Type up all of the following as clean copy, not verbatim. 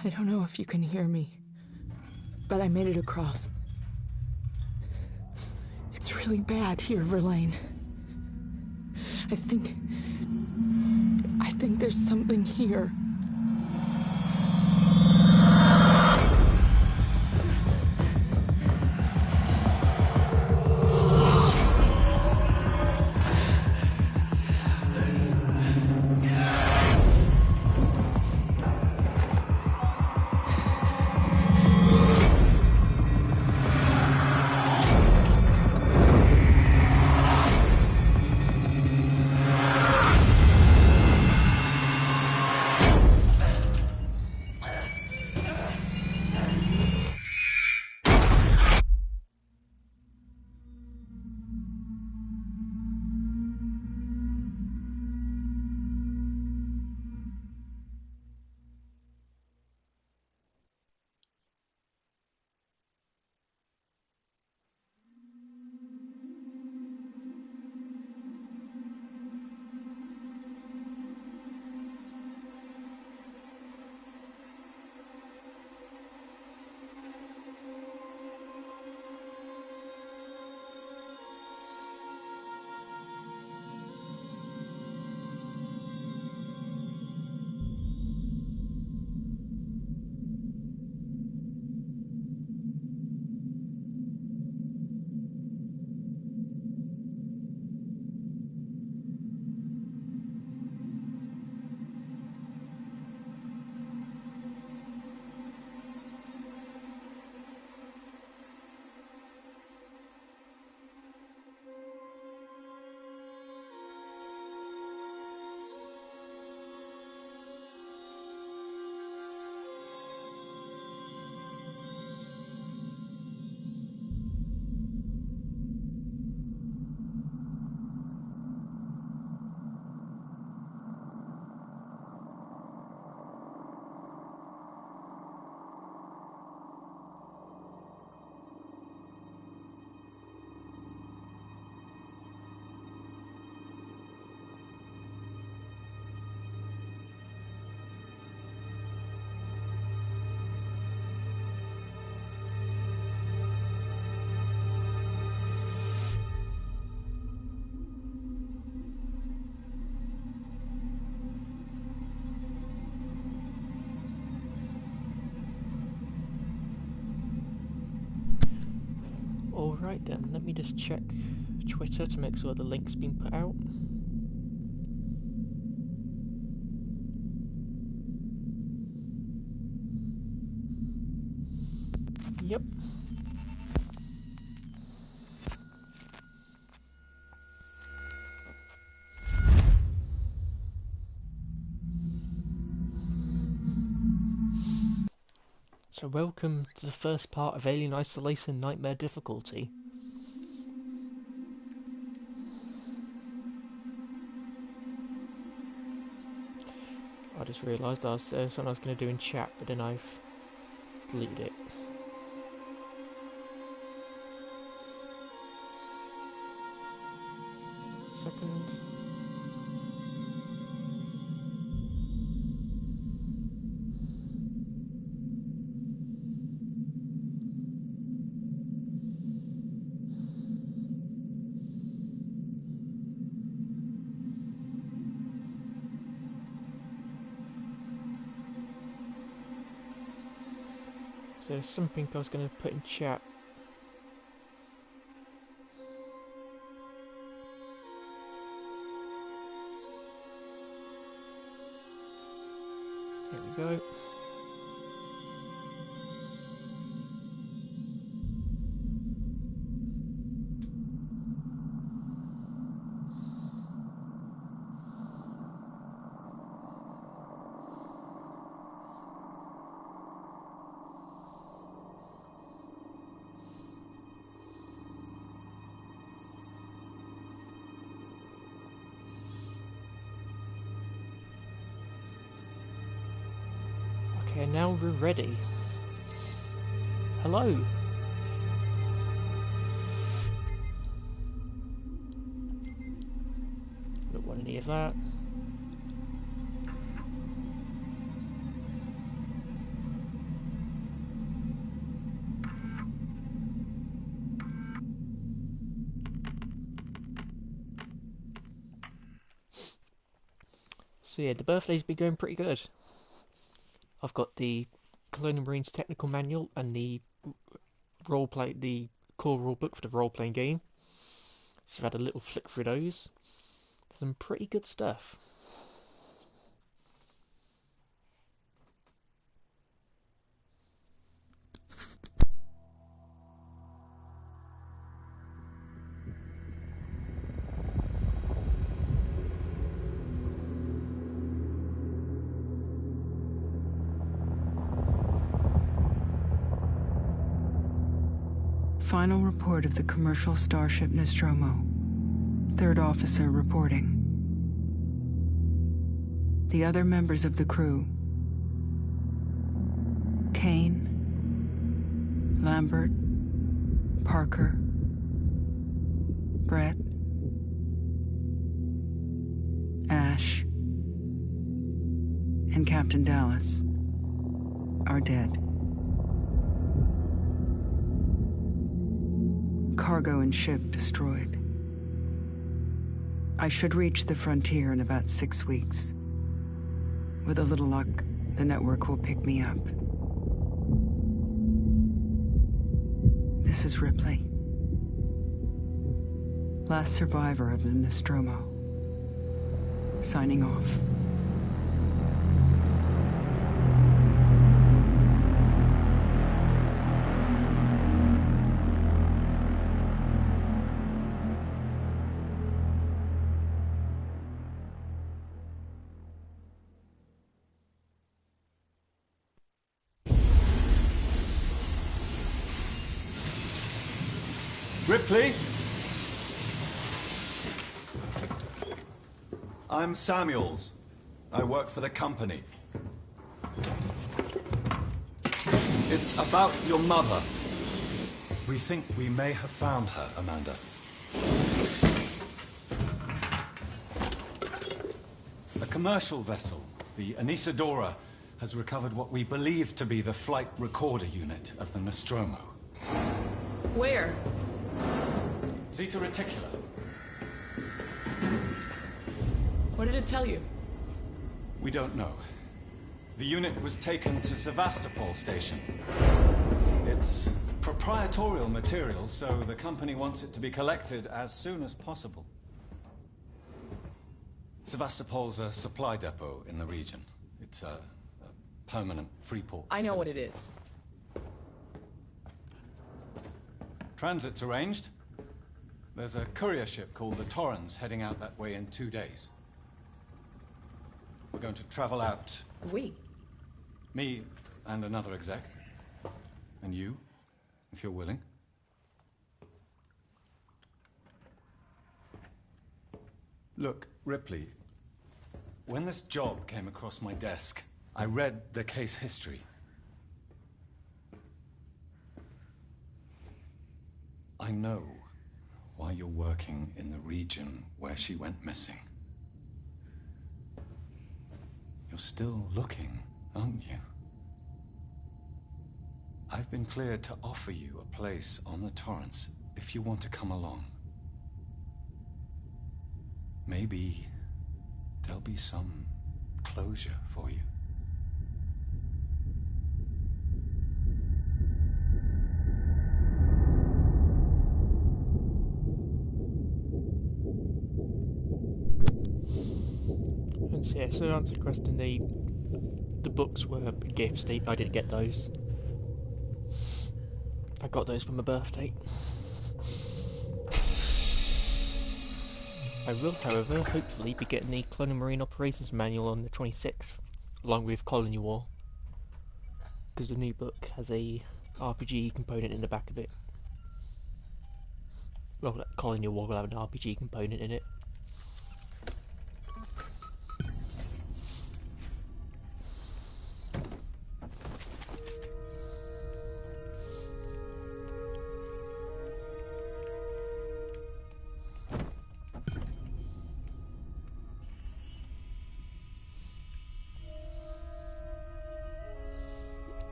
I don't know if you can hear me, but I made it across. It's really bad here, Verlaine. I think there's something here. Alright then, let me just check Twitter to make sure the link's been put out. Yep. So welcome to the first part of Alien Isolation Nightmare difficulty. I just realised there was something I was going to do in chat, but then I've deleted it. Second. There's something I was going to put in chat. There we go. Okay, now we're ready. Hello. Don't want any of that. So yeah, the birthday's been going pretty good. I've got the Colonial Marines technical manual and the the core rulebook for the role-playing game. So I've had a little flick through those. Some pretty good stuff. Final report of the commercial starship Nostromo. Third officer reporting. The other members of the crew: Kane, Lambert, Parker, Brett, Ash, and Captain Dallas are dead. Cargo and ship destroyed. I should reach the frontier in about 6 weeks. With a little luck, the network will pick me up. This is Ripley. Last survivor of the Nostromo. Signing off. Ripley? I'm Samuels. I work for the company. It's about your mother. We think we may have found her, Amanda. A commercial vessel, the Anisadora, has recovered what we believe to be the flight recorder unit of the Nostromo. Where? Zeta Reticula. What did it tell you? We don't know. The unit was taken to Sevastopol station. It's proprietorial material, so the company wants it to be collected as soon as possible. Sevastopol's a supply depot in the region. It's a permanent free port facility. I know what it is. Transit's arranged. There's a courier ship called the Torrens heading out that way in 2 days. We're going to travel out. We? Me and another exec. And you, if you're willing. Look, Ripley, when this job came across my desk, I read the case history. I know why you're working in the region where she went missing. You're still looking, aren't you? I've been cleared to offer you a place on the Torrens if you want to come along. Maybe there'll be some closure for you. And yeah, so to answer the question, the books were gifts. I didn't get those. I got those for my birthday. I will, however, hopefully be getting the Colonial Marine Operations Manual on the 26th, along with Colony War, because the new book has a RPG component in the back of it. Well, Colony War will have an RPG component in it.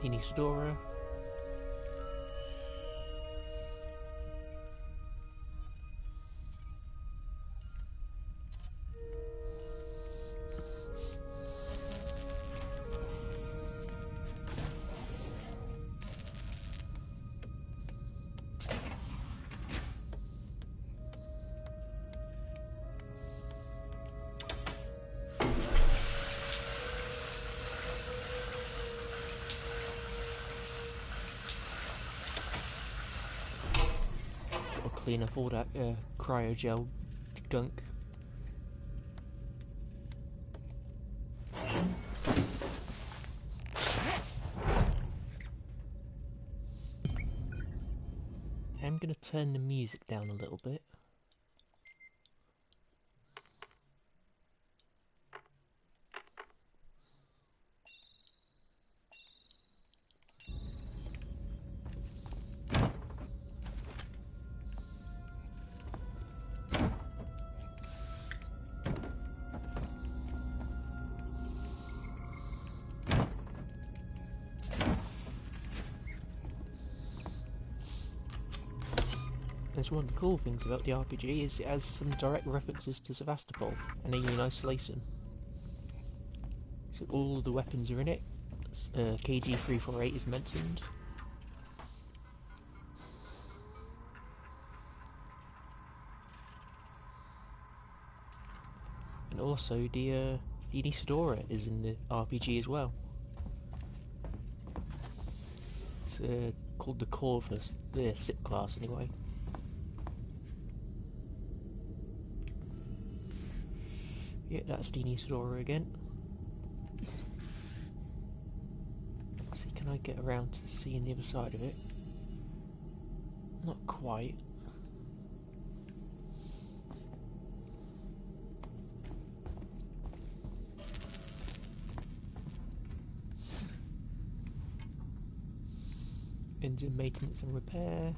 Anisadora. clean up all that cryogel gunk. I'm going to turn the music down a little bit. That's one of the cool things about the RPG is it has some direct references to Sevastopol and Alien Isolation. So all of the weapons are in it. KG-348 is mentioned. And also the Isidora is in the RPG as well. It's called the core for the SIP class anyway. Yeah, that's the Isidora again. Let's see, can I get around to seeing the other side of it? Not quite. Engine maintenance and repair.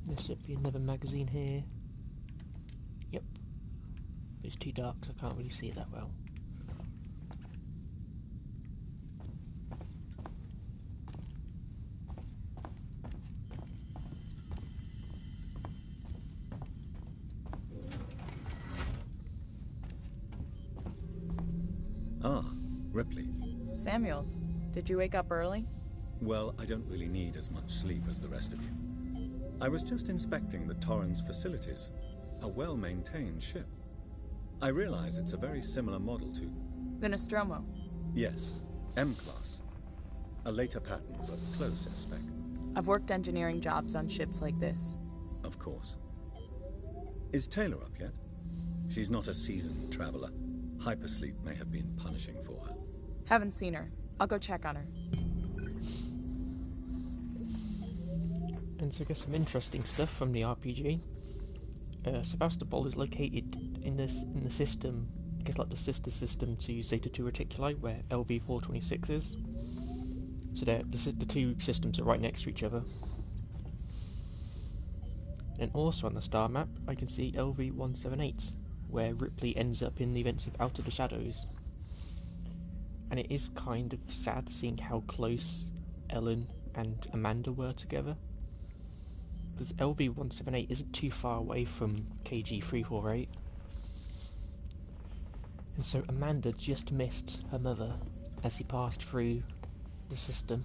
There should be another magazine here. Yep. It's too dark so I can't really see it that well. Ah, Ripley. Samuels, did you wake up early? Well, I don't really need as much sleep as the rest of you. I was just inspecting the Torrens facilities. A well-maintained ship. I realize it's a very similar model to... The Nostromo. Yes, M-Class. A later pattern, but close in spec. I've worked engineering jobs on ships like this. Of course. Is Taylor up yet? She's not a seasoned traveler. Hypersleep may have been punishing for her. Haven't seen her. I'll go check on her. And to get some interesting stuff from the RPG, Sevastopol is located in the system, I guess like the sister system to Zeta 2 Reticuli, where LV-426 is. So the two systems are right next to each other. And also on the star map, I can see LV-178, where Ripley ends up in the events of Out of the Shadows. And it is kind of sad seeing how close Ellen and Amanda were together. Because LV-178 isn't too far away from KG-348. And so Amanda just missed her mother as he passed through the system.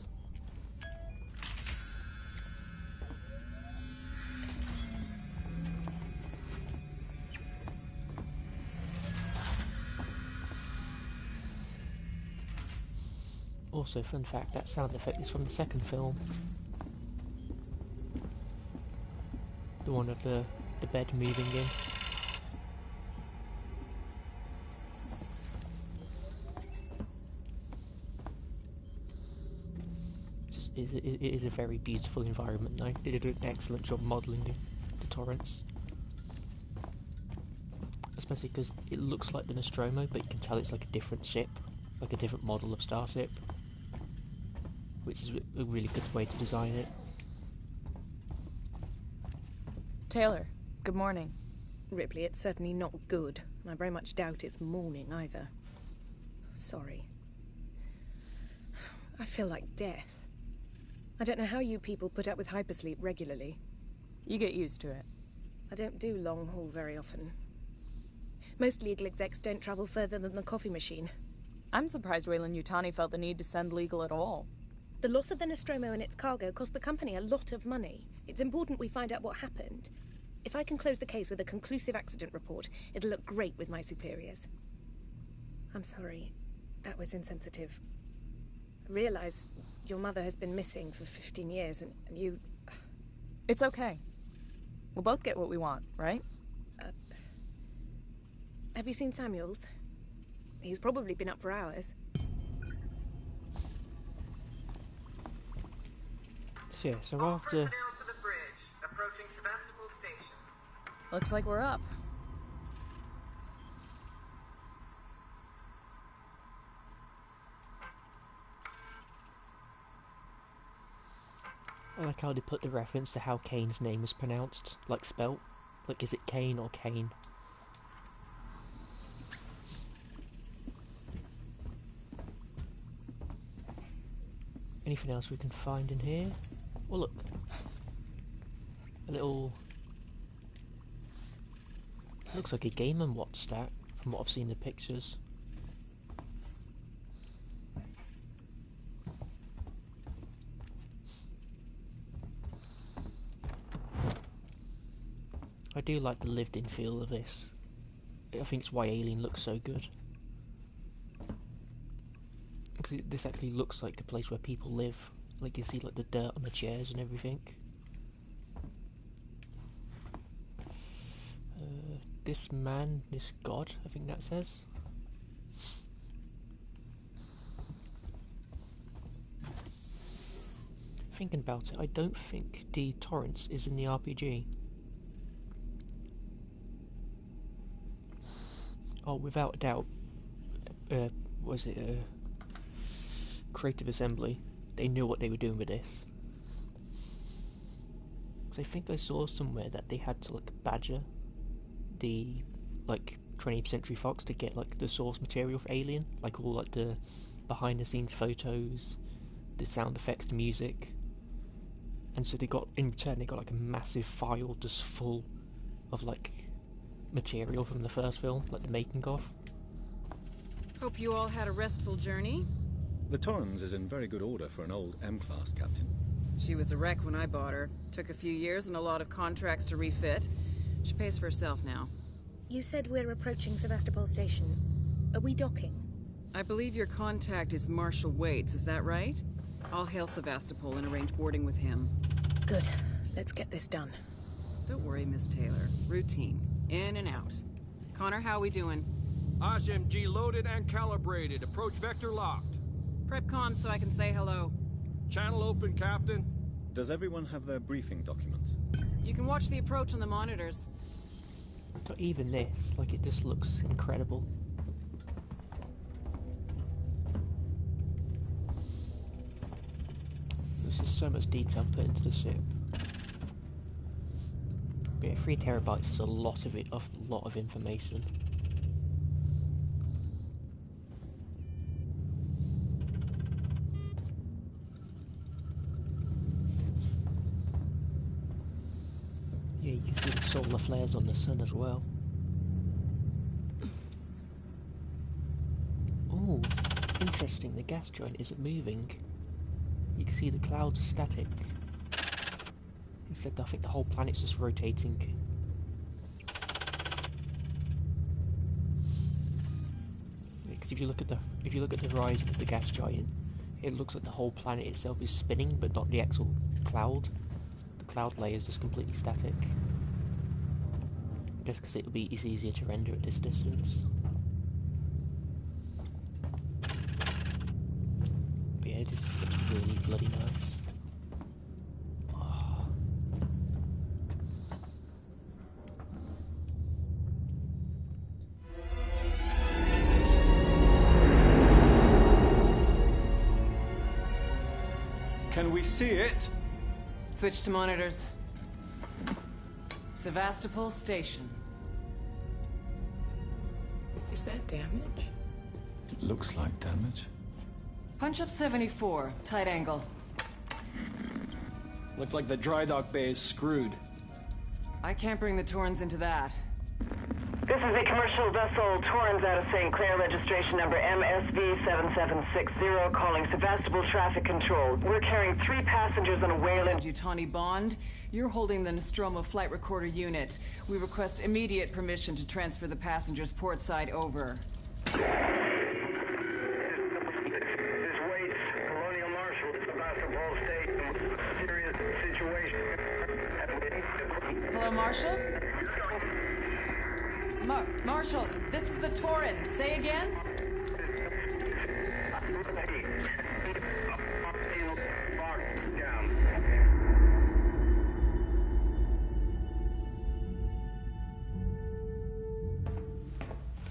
Also, fun fact, that sound effect is from the second film. The one of the bed moving in. It is a very beautiful environment though. They did an excellent job modelling the torrents. Especially because it looks like the Nostromo, but you can tell it's like a different ship. Like a different model of starship. Which is a really good way to design it. Taylor, good morning. Ripley, it's certainly not good, and I very much doubt it's morning either. Sorry. I feel like death. I don't know how you people put up with hypersleep regularly. You get used to it. I don't do long haul very often. Most legal execs don't travel further than the coffee machine. I'm surprised Weyland-Yutani felt the need to send legal at all. The loss of the Nostromo and its cargo cost the company a lot of money. It's important we find out what happened. If I can close the case with a conclusive accident report, it'll look great with my superiors. I'm sorry. That was insensitive. I realize your mother has been missing for 15 years, and you... It's okay. We'll both get what we want, right? Have you seen Samuels? He's probably been up for hours. Yeah, so after... Looks like we're up. I like how they put the reference to how Kane's name is pronounced, like spelt. Like, is it Kane or Kane? Anything else we can find in here? Well, look. A little... Looks like a Game & Watch stat, from what I've seen in the pictures. I do like the lived-in feel of this. I think it's why Alien looks so good. This actually looks like a place where people live. Like, you see like the dirt on the chairs and everything. This man, this god, I think that says. Thinking about it, I don't think the Torrance is in the RPG. Oh, without a doubt, was it Creative Assembly? They knew what they were doing with this. Because I think I saw somewhere that they had to like badger the like 20th Century Fox to get like the source material for Alien, like all like the behind the scenes photos, the sound effects, the music, and so they got, in return they got like a massive file just full of like material from the first film, like the making of. Hope you all had a restful journey. The Torrens is in very good order for an old M-class, Captain. She was a wreck when I bought her. Took a few years and a lot of contracts to refit. She pays for herself now. You said we're approaching Sevastopol Station. Are we docking? I believe your contact is Marshal Waits, is that right? I'll hail Sevastopol and arrange boarding with him. Good. Let's get this done. Don't worry, Miss Taylor. Routine. In and out. Connor, how we doing? SMG loaded and calibrated. Approach vector locked. Prep comm so I can say hello. Channel open, Captain. Does everyone have their briefing documents? You can watch the approach on the monitors. But even this, like, it just looks incredible. There's just so much detail put into the ship. But yeah, 3 terabytes is a lot of it, a lot of information. Yeah, you can see the solar flares on the sun as well. Oh, interesting, the gas giant isn't moving. You can see the clouds are static. Instead, I think the whole planet's just rotating. Because if you look at the horizon of the gas giant, it looks like the whole planet itself is spinning, but not the actual cloud. The cloud layer is just completely static. Just because it's easier to render at this distance. But yeah, this just looks really bloody nice. Oh. Can we see it? Switch to monitors. Sevastopol Station. Is that damage? It looks like damage. Punch up 74, tight angle. Looks like the dry dock bay is screwed. I can't bring the Torrens into that. This is the commercial vessel Torrens out of St. Clair, registration number MSV7760, calling Sevastopol Traffic Control. We're carrying 3 passengers on a Wayland Yutani Bond, you're holding the Nostromo flight recorder unit. We request immediate permission to transfer the passengers port side over. This Waits, Colonial Marshal, Sebastopol State, serious situation. Hello, Marshal? Marshal, this is the Torrens. Say again?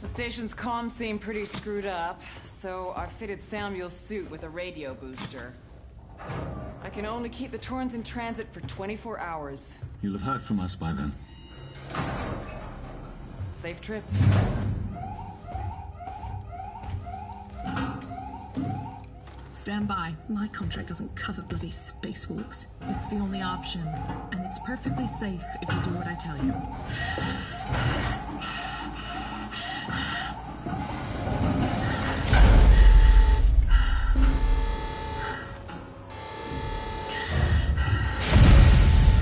The station's comms seem pretty screwed up, so I fitted Samuel's suit with a radio booster. I can only keep the Torrens in transit for 24 hours. You'll have heard from us by then. Safe trip. Stand by. My contract doesn't cover bloody spacewalks. It's the only option, and it's perfectly safe if you do what I tell you.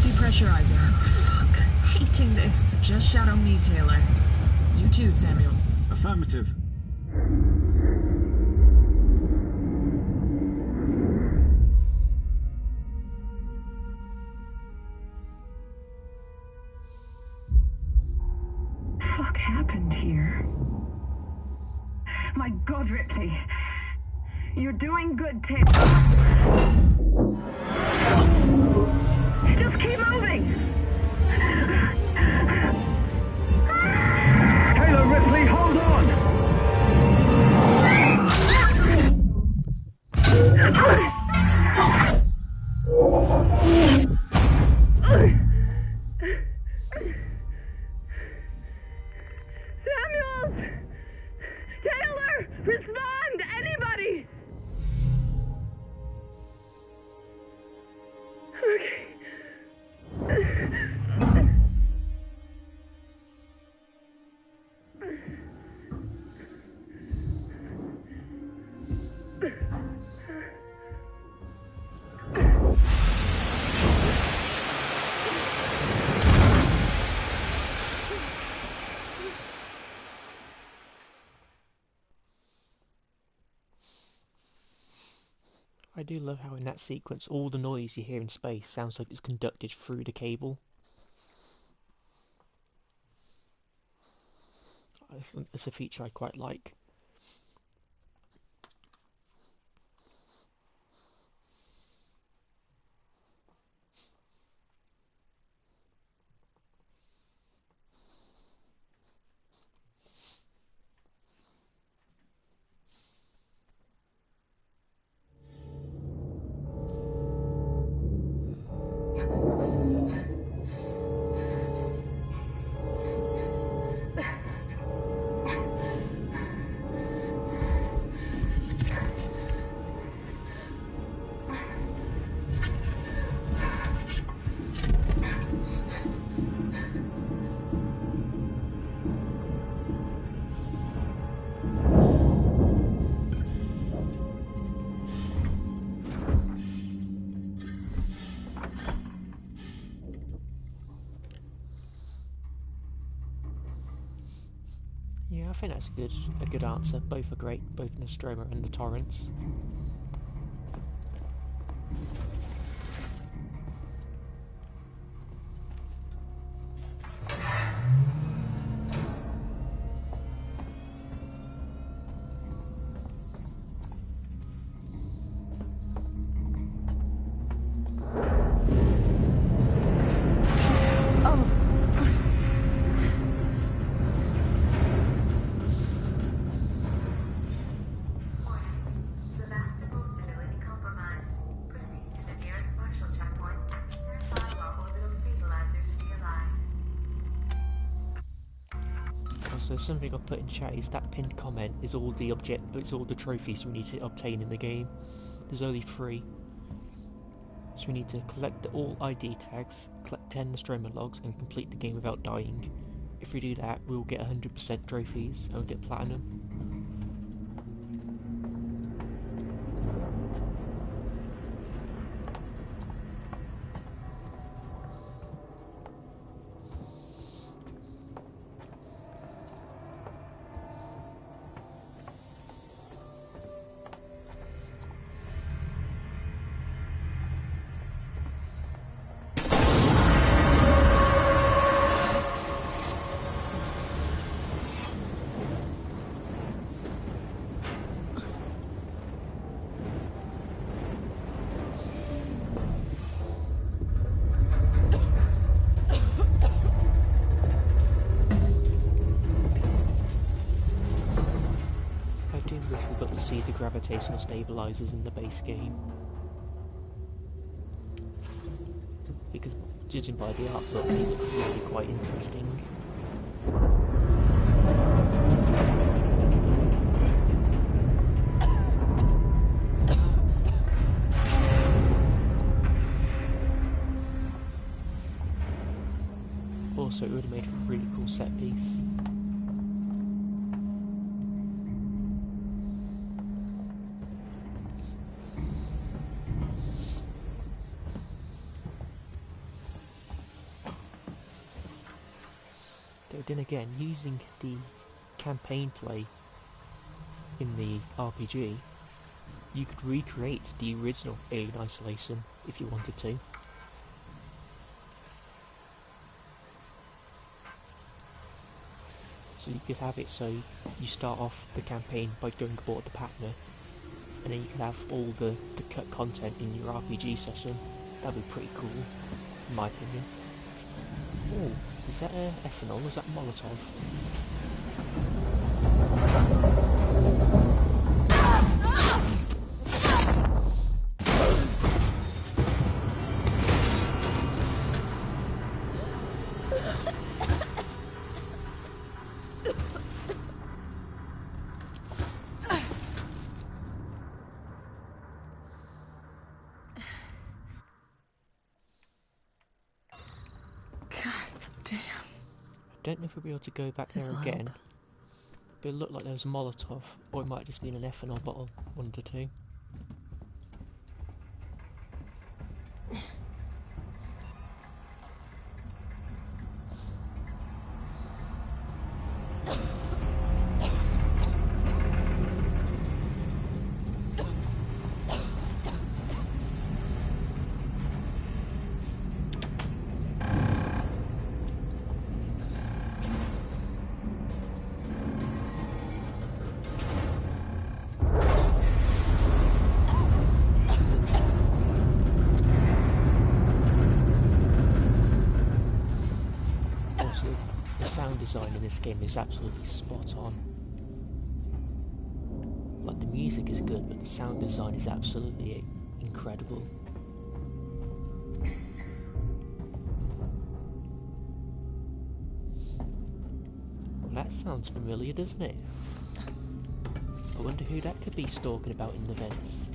Depressurizer. Oh, fuck. Hating this. Just shadow me, Taylor. You too, Samuels. Affirmative. Fuck happened here? My God, Ripley. You're doing good, Taylor. Just keep moving! Taylor, Ripley, hold on! Samuels! Taylor! Respond! Anybody! Okay. I do love how in that sequence all the noise you hear in space sounds like it's conducted through the cable. It's a feature I quite like. Yeah, I think that's a good answer. Both are great, both Nostromo and the Torrens. So something I've put in chat is that pinned comment is all the trophies we need to obtain in the game. There's only 3. So we need to collect all ID tags, collect 10 Nostromo logs, and complete the game without dying. if we do that, we'll get 100% trophies and we'll get platinum. See the gravitational stabilizers in the base game, because judging by the artwork they look really quite interesting. Also, it would have made a really cool set piece. Then again, using the campaign play in the RPG, you could recreate the original Alien Isolation if you wanted to. So you could have it so you start off the campaign by going aboard the partner, and then you could have all the cut content in your RPG session. That'd be pretty cool, in my opinion. Oh. Is that ethanol or is that Molotov? I don't know if we'll be able to go back there again, but it looked like there was a Molotov, or it might have just been an ethanol bottle, one of the two. Design in this game is absolutely spot on. Like, the music is good, but the sound design is absolutely incredible. Well, that sounds familiar, doesn't it? I wonder who that could be stalking about in the vents.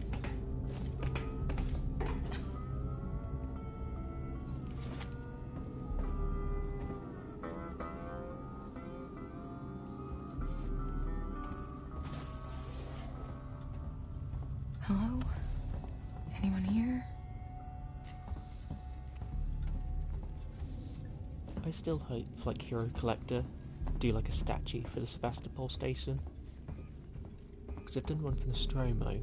Hello? Anyone here? I still hope, like Hero Collector, do like a statue for the Sebastopol station. Because they've done one for the Nostromo.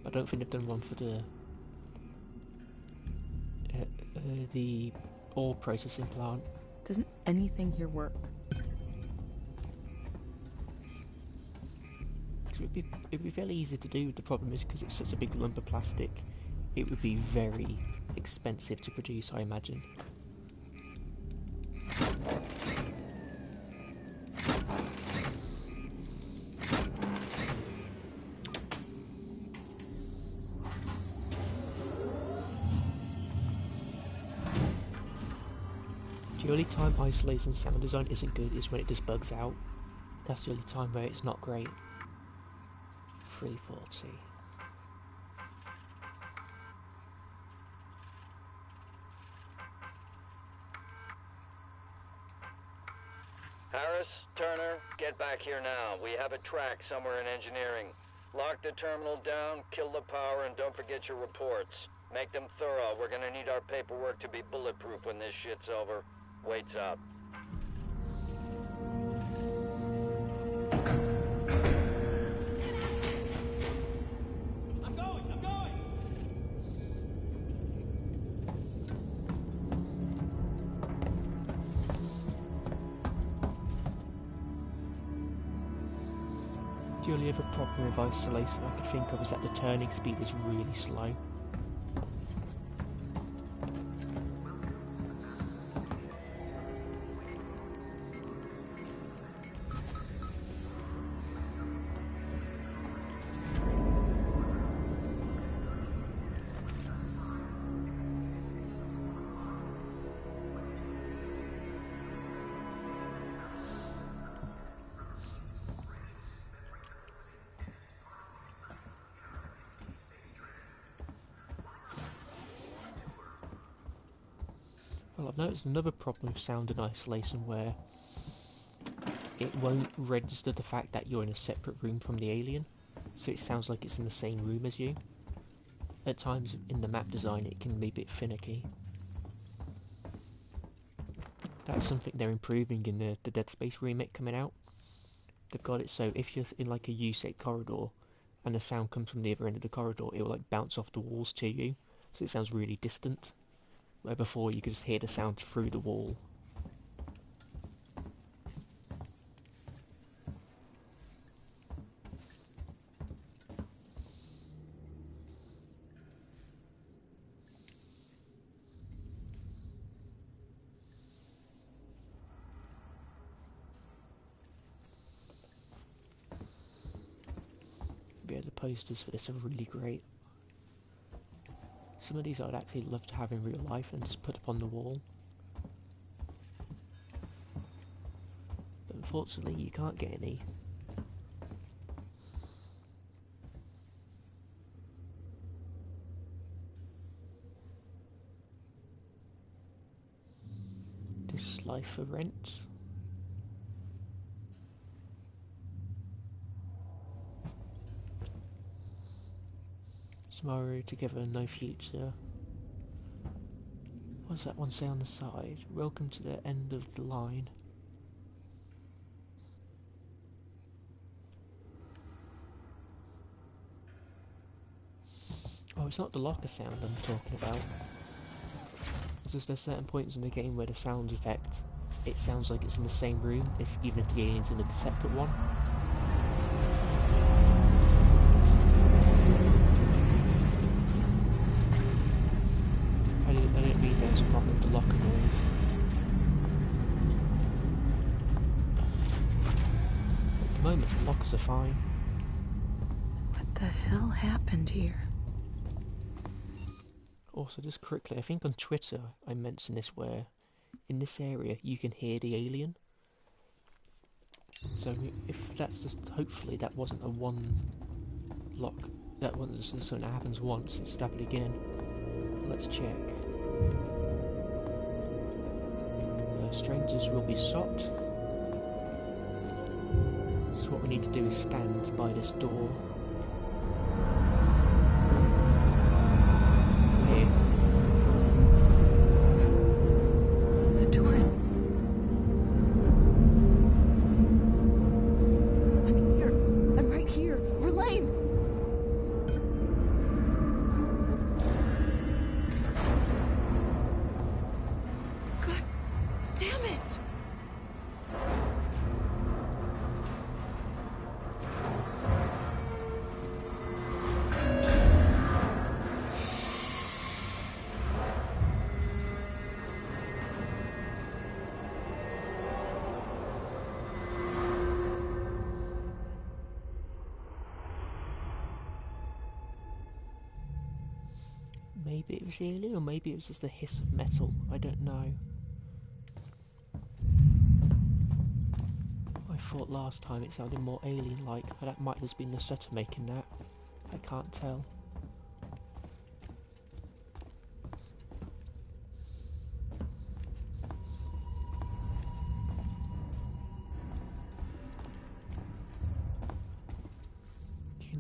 I don't think they've done one for the ore processing plant. Doesn't anything here work? It'd be fairly easy to do. The problem is because it's such a big lump of plastic, it would be very expensive to produce, I imagine. The only time isolation sound design isn't good is when it just bugs out. That's the only time where it's not great. 340. Harris, Turner, get back here now. We have a track somewhere in engineering. Lock the terminal down, kill the power, and don't forget your reports. Make them thorough. We're gonna need our paperwork to be bulletproof when this shit's over. Waits out. I'm going! The only other problem with isolation I could think of is that the turning speed is really slow. Well, I've noticed another problem with sound in isolation where it won't register the fact that you're in a separate room from the alien, so it sounds like it's in the same room as you. At times in the map design it can be a bit finicky. That's something they're improving in the Dead Space remake coming out. They've got it so if you're in like a U-shaped corridor and the sound comes from the other end of the corridor, it will like bounce off the walls to you, so it sounds really distant. Where before you could just hear the sound through the wall. Yeah, the posters for this are really great. Some of these I'd actually love to have in real life and just put up on the wall. But unfortunately you can't get any. This Life for Rent. Tomorrow together, no future. What does that one say on the side? Welcome to the end of the line. Oh, it's not the locker sound I'm talking about. It's just there's certain points in the game where the sound effect, it sounds like it's in the same room, even if the alien's in a separate one. I didn't mean there was a problem with the locker noise. At the moment, the lockers are fine. What the hell happened here? Also, just quickly, I think on Twitter I mentioned this where in this area you can hear the alien. So if that's just, hopefully that wasn't a one lock, that wasn't just something that happens once, it should happen again. Let's check. Strangers will be shot. So what we need to do is stand by this door. Here. The Torrens. I'm here. I'm right here. Verlaine! God damn it! Maybe it was the alien, or maybe it was just a hiss of metal. I don't know. I thought last time it sounded more alien-like, but that might have just been the shutter making that. I can't tell.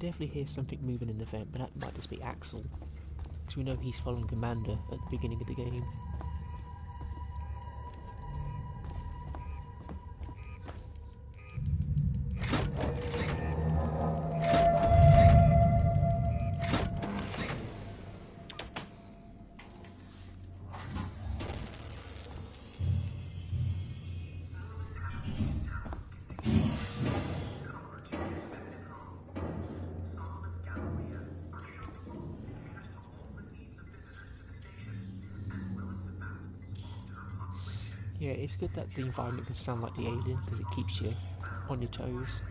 definitely hear something moving in the vent, but that might just be Axel, because we know he's following Commander at the beginning of the game. Yeah, it's good that the environment can sound like the alien, because it keeps you on your toes.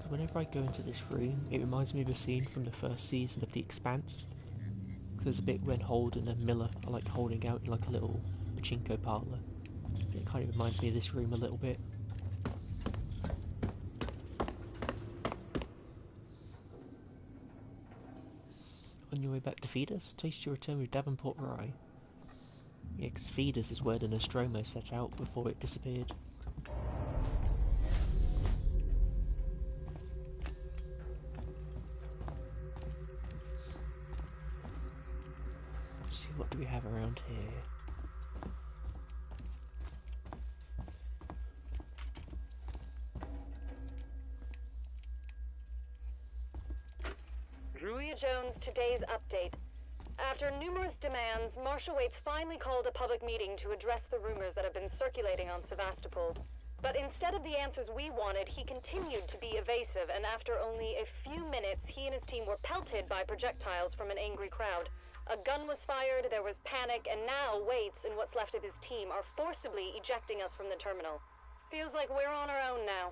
Whenever I go into this room, it reminds me of a scene from the first season of The Expanse. Cause there's a bit when Holden and Miller are like holding out in like a little pachinko parlour. It kind of reminds me of this room a little bit. On your way back to Feeders, taste your return with Davenport Rye. Yeah, because Feeders is where the Nostromo set out before it disappeared. What do we have around here? Druia Jones, today's update. After numerous demands, Marshal Waits finally called a public meeting to address the rumors that have been circulating on Sevastopol. But instead of the answers we wanted, he continued to be evasive, and after only a few minutes, he and his team were pelted by projectiles from an angry crowd. A gun was fired, there was panic, and now Waits and what's left of his team are forcibly ejecting us from the terminal. Feels like we're on our own now.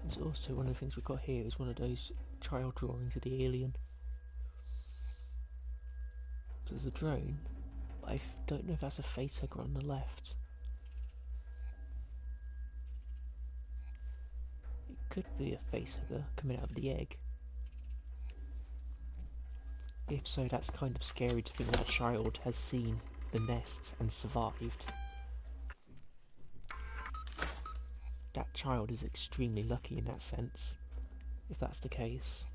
There's also one of the things we've got here is one of those child drawings of the alien. So there's a drone, but I don't know if that's a facehugger on the left. It could be a facehugger coming out of the egg. If so, that's kind of scary to think that a child has seen the nest and survived. That child is extremely lucky in that sense, if that's the case.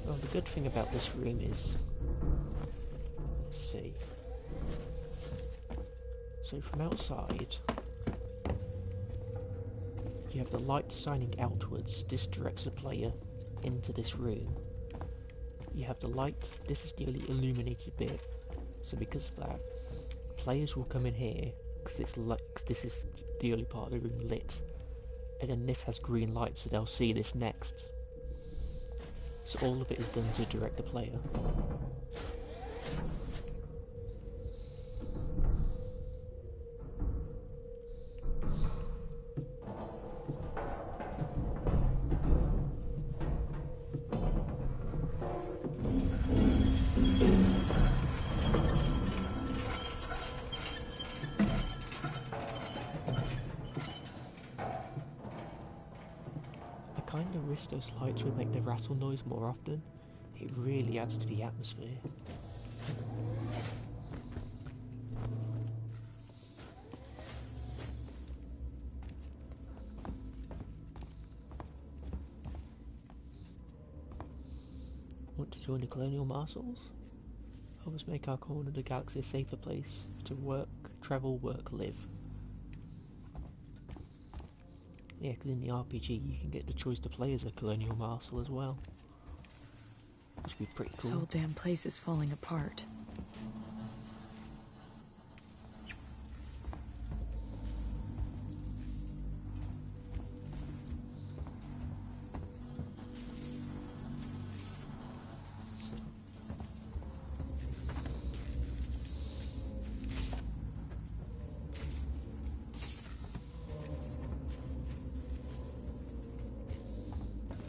Well, the good thing about this room is, let's see. So from outside, you have the light shining outwards. This directs the player into this room. You have the light, this is the only illuminated bit, so because of that, players will come in here, because it's like, this is the early part of the room lit, and then this has green light, so they'll see this next. So all of it is done to direct the player. I kind of wish those lights would make the rattle noise more often. It really adds to the atmosphere. Want to join the Colonial Marshals? Help us make our corner of the galaxy a safer place to work, travel, work, live. Yeah, because in the RPG you can get the choice to play as a Colonial Marshal as well. which would be pretty This cool. whole damn place is falling apart.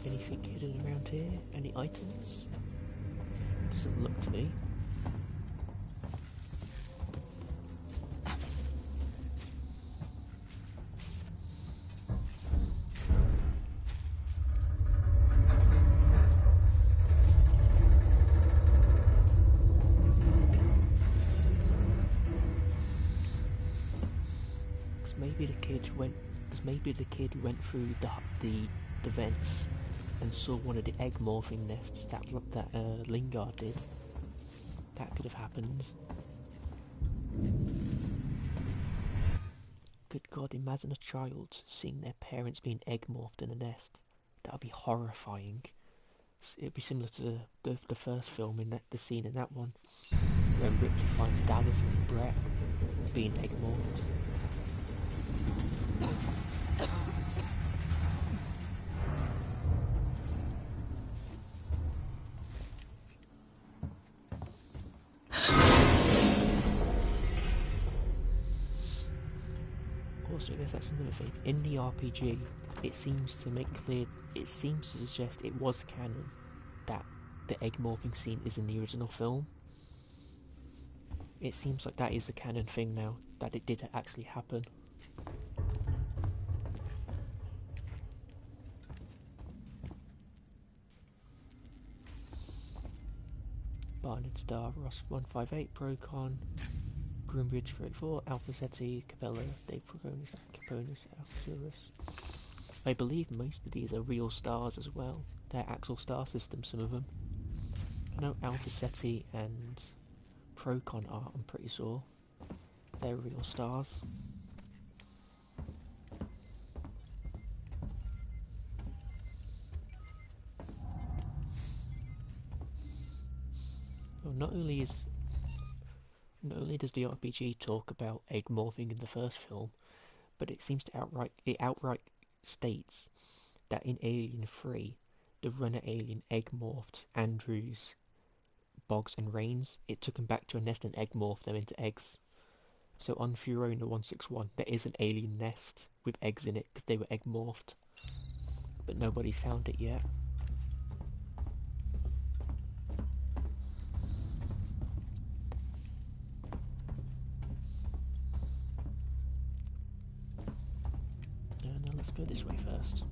Anything hidden around here? Any items? Doesn't look to me. Maybe the kid went through the vents and saw one of the egg morphing nests that Lingard did. That could have happened. Good God, imagine a child seeing their parents being egg morphed in a nest. That would be horrifying. It'd be similar to the first film, in the scene in that one, where Ripley finds Dallas and Brett being egg morphed. Also, I guess that's another thing. In the RPG, it seems to suggest it was canon that the egg morphing scene is in the original film. It seems like that is a canon thing now, that it did actually happen. Barnard Star, Ross 158, Procon, Groombridge 34, Alpha Ceti, Capella, Dave Proconis, Caponis, Arcturus. I believe most of these are real stars as well. They're actual star systems, some of them. I know Alpha Ceti and Procon are, I'm pretty sure. They're real stars. Well, not only does the RPG talk about egg morphing in the first film, but it seems to outright states that in Alien 3, the runner alien egg morphed Andrews, Boggs and Rains. It took them back to a nest and egg morphed them into eggs. So on Furona 161, there is an alien nest with eggs in it because they were egg morphed, but nobody's found it yet. Now let's go this way first.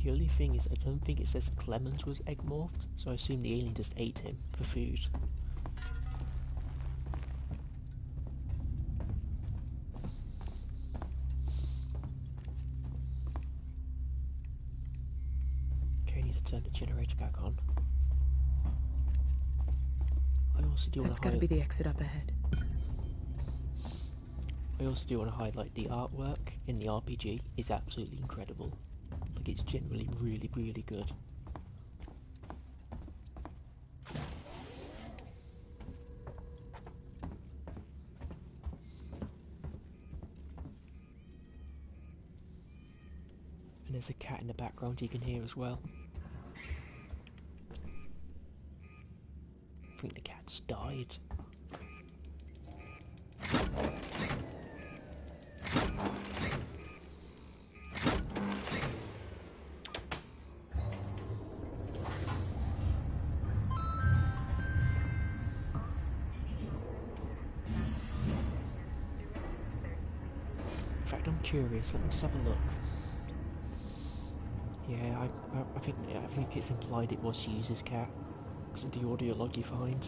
The only thing is, I don't think it says Clemens was egg morphed, so I assume the alien just ate him for food. Okay, I need to turn the generator back on. I also do want to That's gotta be the exit up ahead. I also do want to highlight the artwork in the RPG is absolutely incredible. Like, it's generally really, really good. And there's a cat in the background you can hear as well. I think the cat's died. In fact, I'm curious. Let me just have a look. Yeah, I think it's implied it was Hughes's cat because of the audio log you find.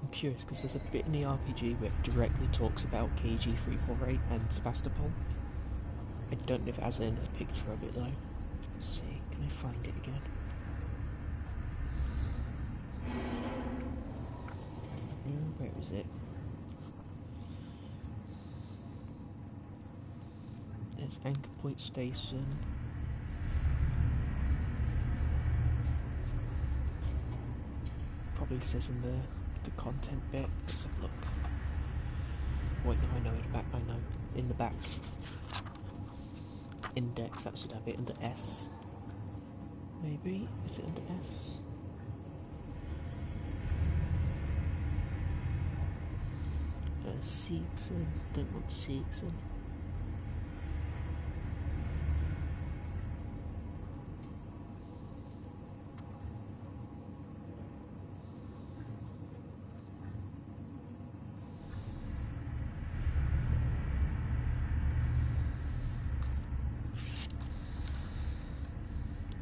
I'm curious because there's a bit in the RPG where it directly talks about KG-348 and Sevastopol. I don't know if it has a picture of it though. Let's see, can I find it again? Where is it? There's Anchor Point Station. Probably says in the content bit. Let's have a look. Wait, no, I know it. Back, I know. In the back. Index. That should have it under S. Maybe. Is it under S? Seegson. Don't want Seegson.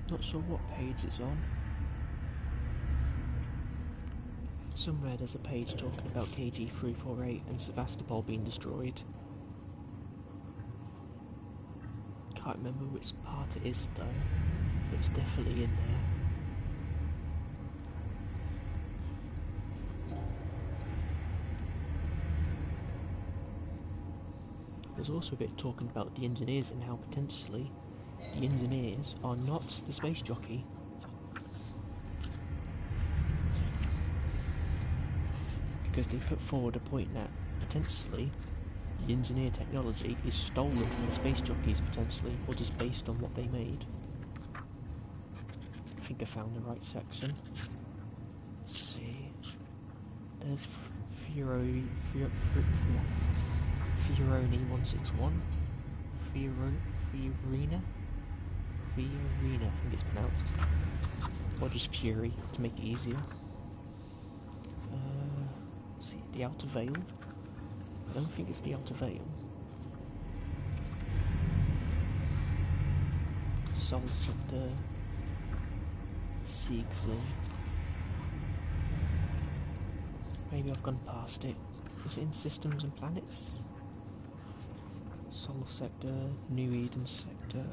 Not sure what page it's on. Somewhere there's a page talking about KG-348 and Sevastopol being destroyed. Can't remember which part it is though, but it's definitely in there. There's also a bit talking about the engineers and how potentially the engineers are not the space jockey. Because they put forward a point that potentially the engineer technology is stolen from the space jockeys potentially, or just based on what they made. I think I found the right section. Let's see. There's Fioroni 161. Fiorina, I think it's pronounced. Or just Fury, to make it easier. Let's see, the Outer Veil. I don't think it's the Outer Veil. Sol Sector. Seegson. Maybe I've gone past it. Is it in Systems and Planets? Sol Sector, New Eden Sector.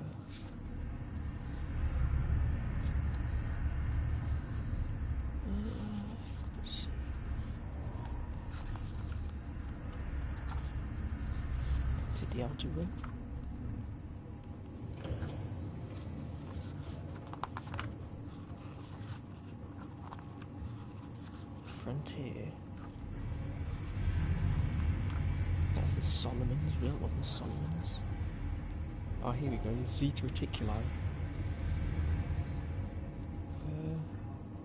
Let's see. Is it the Outer Rim? Frontier. That's the Solomons. We don't want the Solomons. Oh, here we go. Zeta Reticuli.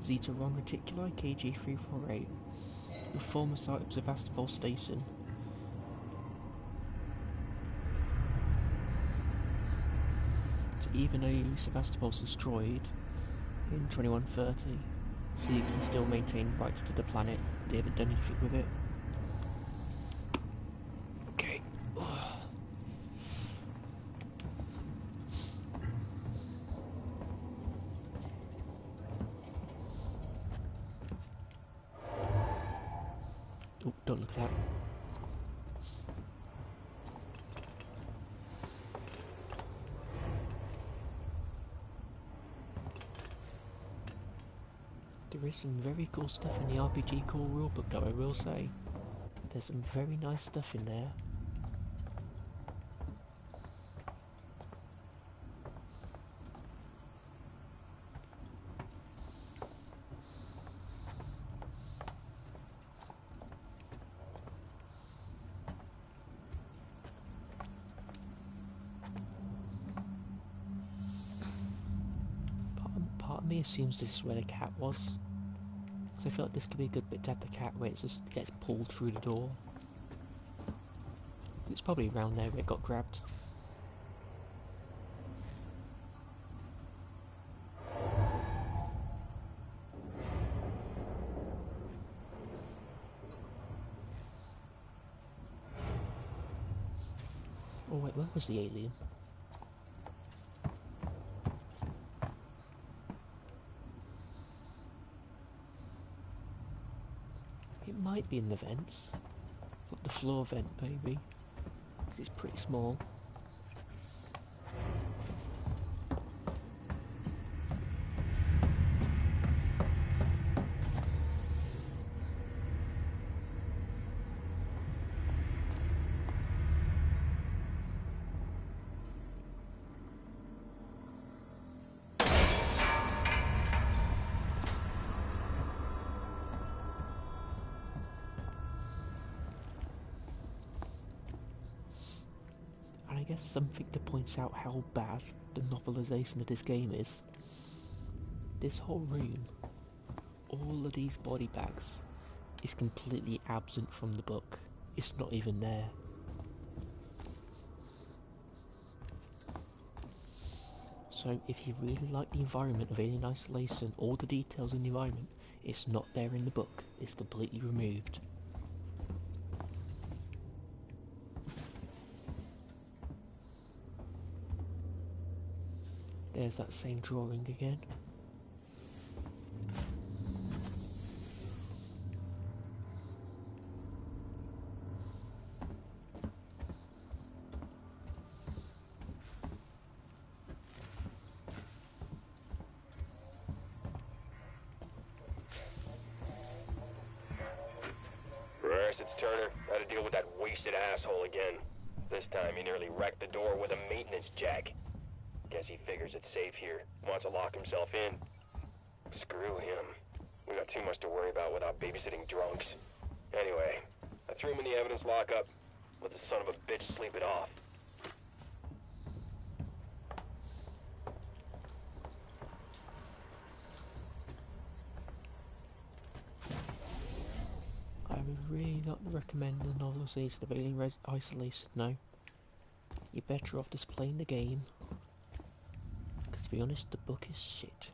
Zeta Wrong Reticuli, KG-348. The former site of Sevastopol Station. So even though Sevastopol's destroyed in 2130, Seegson still maintain rights to the planet. They haven't done anything with it. Okay. Oh, don't look at that. There is some very cool stuff in the RPG core rulebook though, I will say. There's some very nice stuff in there. Part of me assumes this is where the cat was. Because I feel like this could be a good bit to have the cat where it just gets pulled through the door. It's probably around there where it got grabbed. Oh wait, where was the alien? It might be in the vents. Like the floor vent, maybe. 'Cause it's pretty small. I guess something to point out how bad the novelization of this game is. This whole room, all of these body bags, is completely absent from the book. It's not even there. So if you really like the environment of Alien Isolation, all the details in the environment, it's not there in the book. It's completely removed. There's that same drawing again. It's Turner. Got to deal with that wasted asshole again. This time he nearly wrecked the door with a maintenance jack. Guess he figures it's safe here. Wants to lock himself in. Screw him. We got too much to worry about without babysitting drunks. Anyway, I threw him in the evidence lockup. Let the son of a bitch sleep it off. I would really not recommend the novelization of Alien Isolation now. You're better off just playing the game. Because to be honest, the book is shit.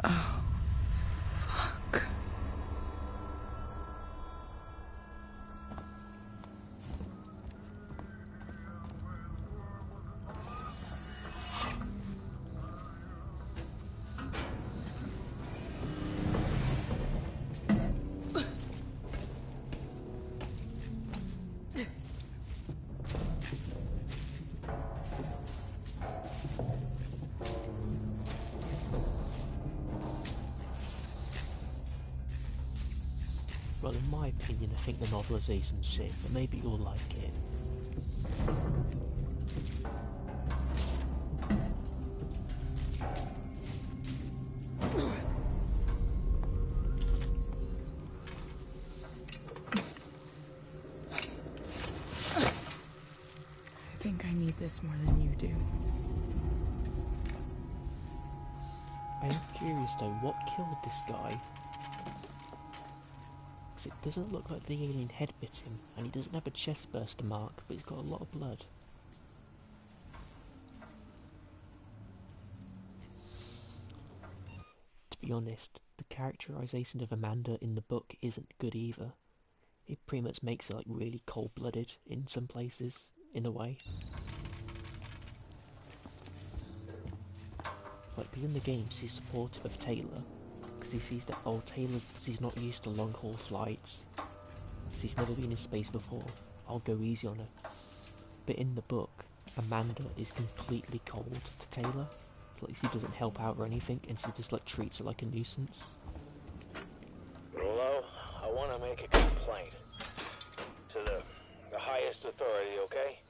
Oh, fuck. Well, in my opinion, I think the novelization's shit, but maybe you'll like it. I think I need this more than you do. I am curious though, what killed this guy? Because it doesn't look like the alien head bit him, and he doesn't have a chest burster mark, but he's got a lot of blood. To be honest, the characterization of Amanda in the book isn't good either. It pretty much makes her like really cold-blooded in some places, in a way. Like, because in the game she's supportive of Taylor, because he sees that, oh, she's not used to long-haul flights, she's never been in space before, I'll go easy on her. But in the book, Amanda is completely cold to Taylor. Like, she doesn't help out or anything, and she just like treats her like a nuisance. Rolo, I want to make a complaint to the highest authority, okay?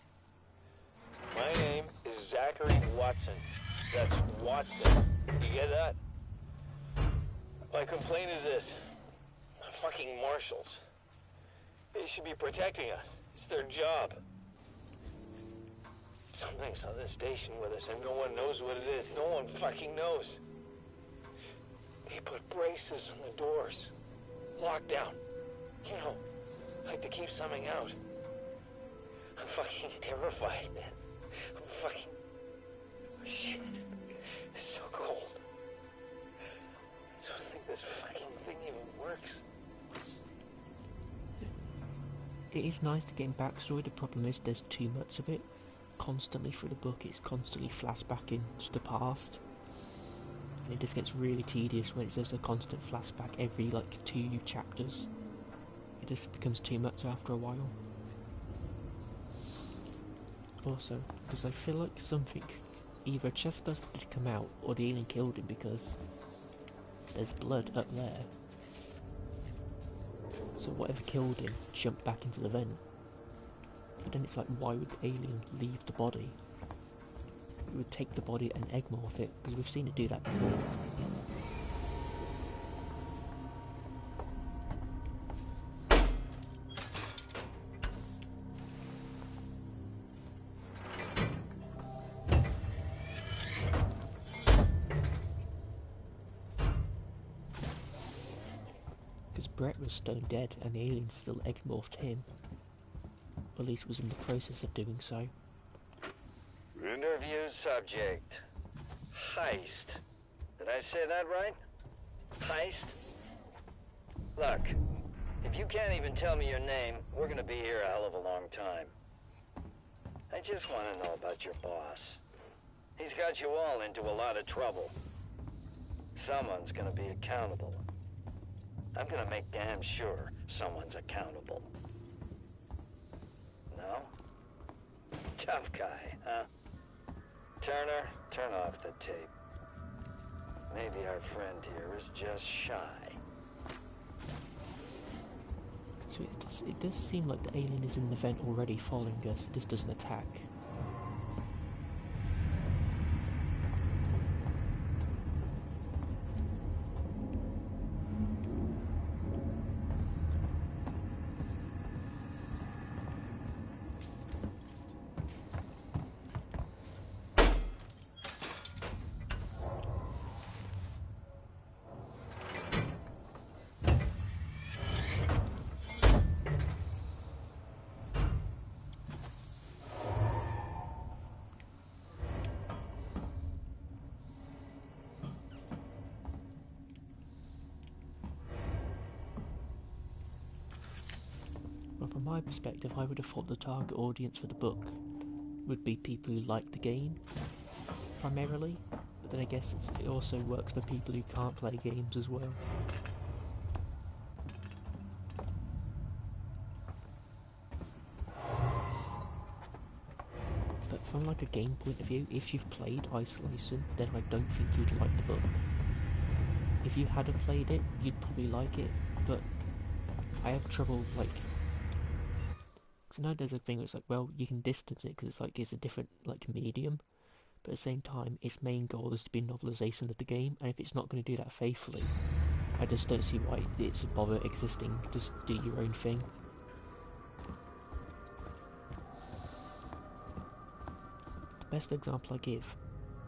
My name is Zachary Watson. That's Watson. You get that? My complaint is this. Fucking marshals. They should be protecting us. It's their job. Something's on this station with us and no one knows what it is. No one fucking knows. They put braces on the doors. Lockdown. You know, like to keep something out. I'm fucking terrified, man. I'm fucking... Shit. It's so cold. I don't think this fucking thing even works. It is nice to get backstory, the problem is there's too much of it. Constantly through the book, it's constantly flashback into the past. And it just gets really tedious when it's just a constant flashback every like 2 chapters. It just becomes too much after a while. Also, because I feel like something, either a chestburster did come out or the alien killed him, because there's blood up there. So whatever killed him jumped back into the vent. But then it's like, why would the alien leave the body? It would take the body and egg morph it, because we've seen it do that before. because Brett was stone dead and the alien still egg-morphed him. Or at least was in the process of doing so. Interview subject. Heist. Did I say that right? Heist? Look, if you can't even tell me your name, we're gonna be here a hell of a long time. I just want to know about your boss. He's got you all into a lot of trouble. Someone's gonna be accountable. I'm gonna make damn sure someone's accountable. No? Tough guy, huh? Turner, turn off the tape. Maybe our friend here is just shy. So it does seem like the alien is in the vent already following us, it just doesn't attack. From my perspective, I would have thought the target audience for the book would be people who like the game, primarily, but then I guess it also works for people who can't play games as well. But from like a game point of view, if you've played Isolation, then I don't think you'd like the book. If you hadn't played it, you'd probably like it, but I have trouble, like, because I know there's a thing where it's like, well, you can distance it because it's like it's a different like medium, but at the same time, its main goal is to be a novelization of the game, and if it's not going to do that faithfully, I just don't see why it should bother existing. Just do your own thing. The best example I give,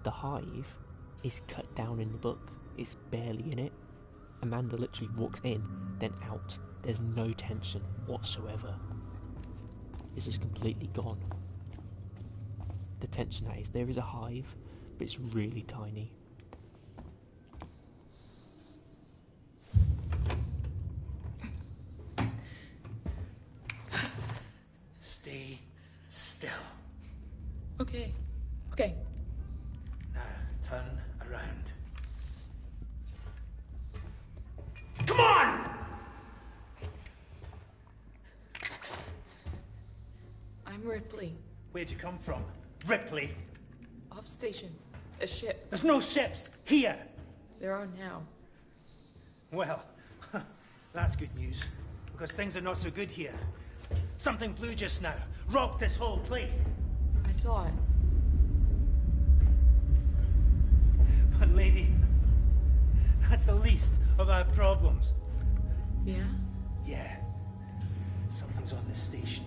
the Hive, is cut down in the book. It's barely in it. Amanda literally walks in, then out. There's no tension whatsoever. It's just completely gone. The tension that is, there is a hive, but it's really tiny. Stay still. Okay. Okay. Now, turn around. Come on! I'm Ripley. Where'd you come from? Ripley? Off station. A ship. There's no ships here! There are now. Well, that's good news, because things are not so good here. Something blue just now. Rocked this whole place. I saw it. But lady, that's the least of our problems. Yeah? Yeah. Something's on this station.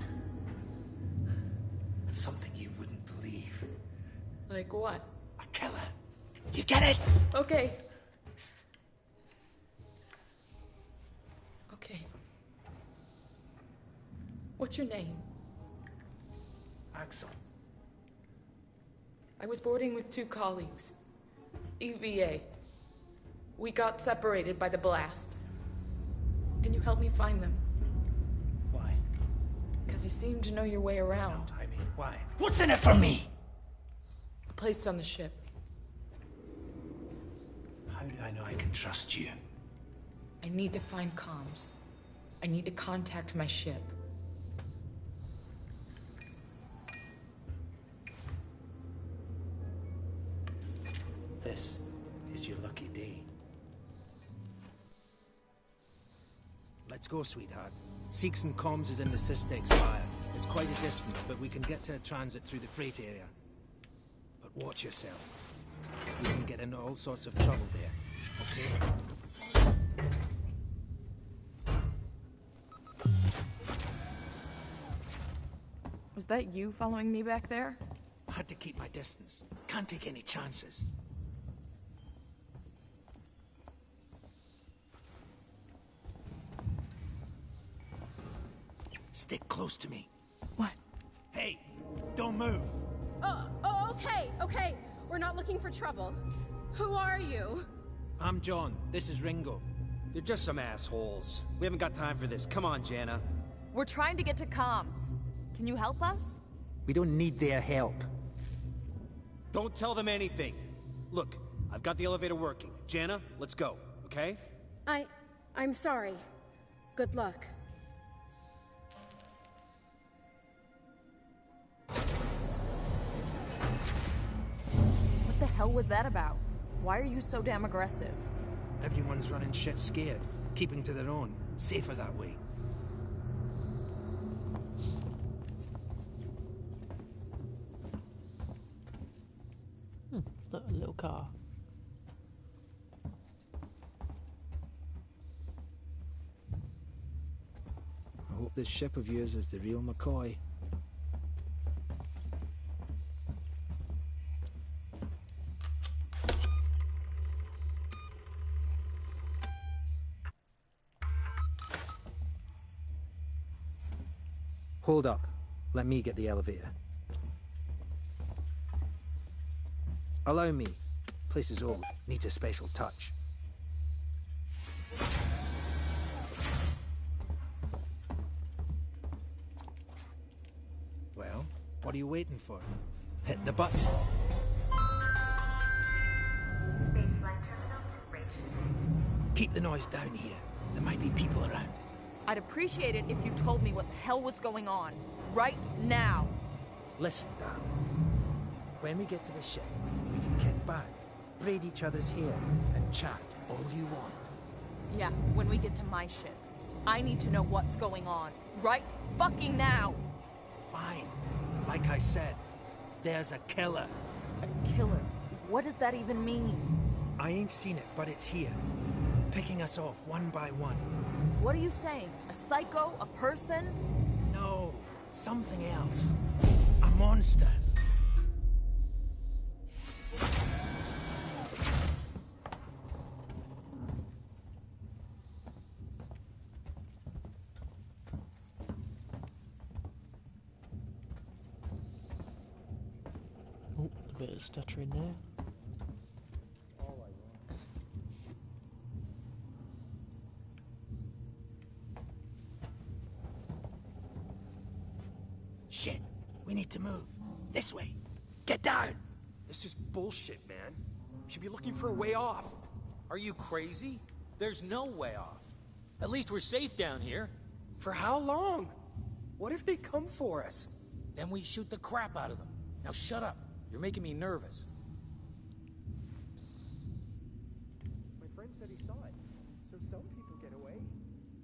Something you wouldn't believe. Like what? A killer. You get it? Okay. Okay. What's your name? Axel. I was boarding with 2 colleagues. EVA. We got separated by the blast. Can you help me find them? Why? Because you seem to know your way around. No, I mean, why? What's in it for me? A place on the ship. How do I know I can trust you? I need to find comms. I need to contact my ship. This is your lucky day. Let's go, sweetheart. Seeks and comms is in the Systex Spire. It's quite a distance, but we can get to a transit through the freight area. But watch yourself. We can get into all sorts of trouble there, okay? Was that you following me back there? Had to keep my distance. Can't take any chances. Stick close to me. What? Hey, don't move. Okay. We're not looking for trouble. Who are you? I'm John. This is Ringo. They're just some assholes. We haven't got time for this. Come on, Jana. We're trying to get to comms. Can you help us? We don't need their help. Don't tell them anything. Look, I've got the elevator working. Jana, let's go, okay? I'm sorry. Good luck. What the hell was that about? Why are you so damn aggressive? Everyone's running shit scared, keeping to their own. Safer that way. Look, a little car. I hope this ship of yours is the real McCoy. Hold up. Let me get the elevator. Allow me. Place is old. Needs a special touch. Well, what are you waiting for? Hit the button. Keep the noise down here. There might be people around. I'd appreciate it if you told me what the hell was going on. Right now. Listen, darling. When we get to the ship, we can kick back, braid each other's hair, and chat all you want. Yeah, when we get to my ship. I need to know what's going on. Right fucking now! Fine. Like I said, there's a killer. A killer? What does that even mean? I ain't seen it, but it's here. Picking us off one by one. What are you saying? A psycho? A person? No, something else. A monster. Oh, a bit of stuttering there. Shit, we need to move. This way. Get down! This is bullshit, man. We should be looking for a way off. Are you crazy? There's no way off. At least we're safe down here. For how long? What if they come for us? Then we shoot the crap out of them. Now shut up. You're making me nervous. My friend said he saw it. So some people get away.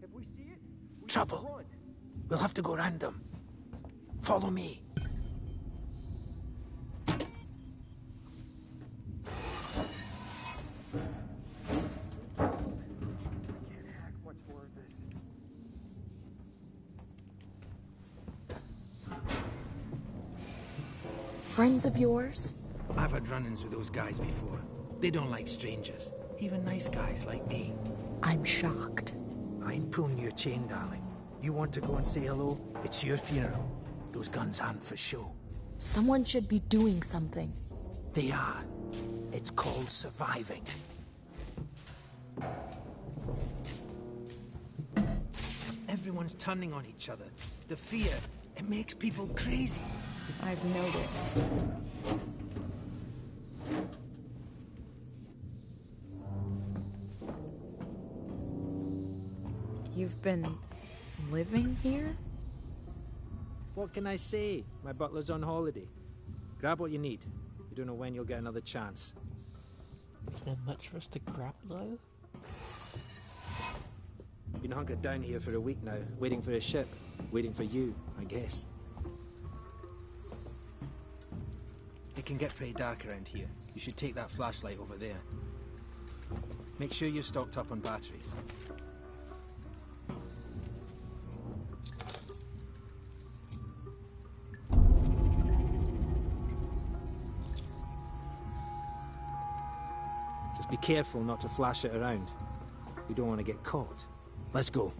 If we see it, we Trouble. have to run. We'll have to go round them. Follow me. What's more of this? Friends of yours? I've had run-ins with those guys before. They don't like strangers. Even nice guys like me. I'm shocked. I ain't pulling your chain, darling. You want to go and say hello? It's your funeral. Those guns aren't for show. Someone should be doing something. They are. It's called surviving. Everyone's turning on each other. The fear, it makes people crazy. I've noticed. You've been living here? What can I say? My butler's on holiday. Grab what you need. You don't know when you'll get another chance. Is there much for us to grab, though? Been hunkered down here for a week now, waiting for a ship. Waiting for you, I guess. It can get pretty dark around here. You should take that flashlight over there. Make sure you're stocked up on batteries. Just be careful not to flash it around. You don't want to get caught. Let's go.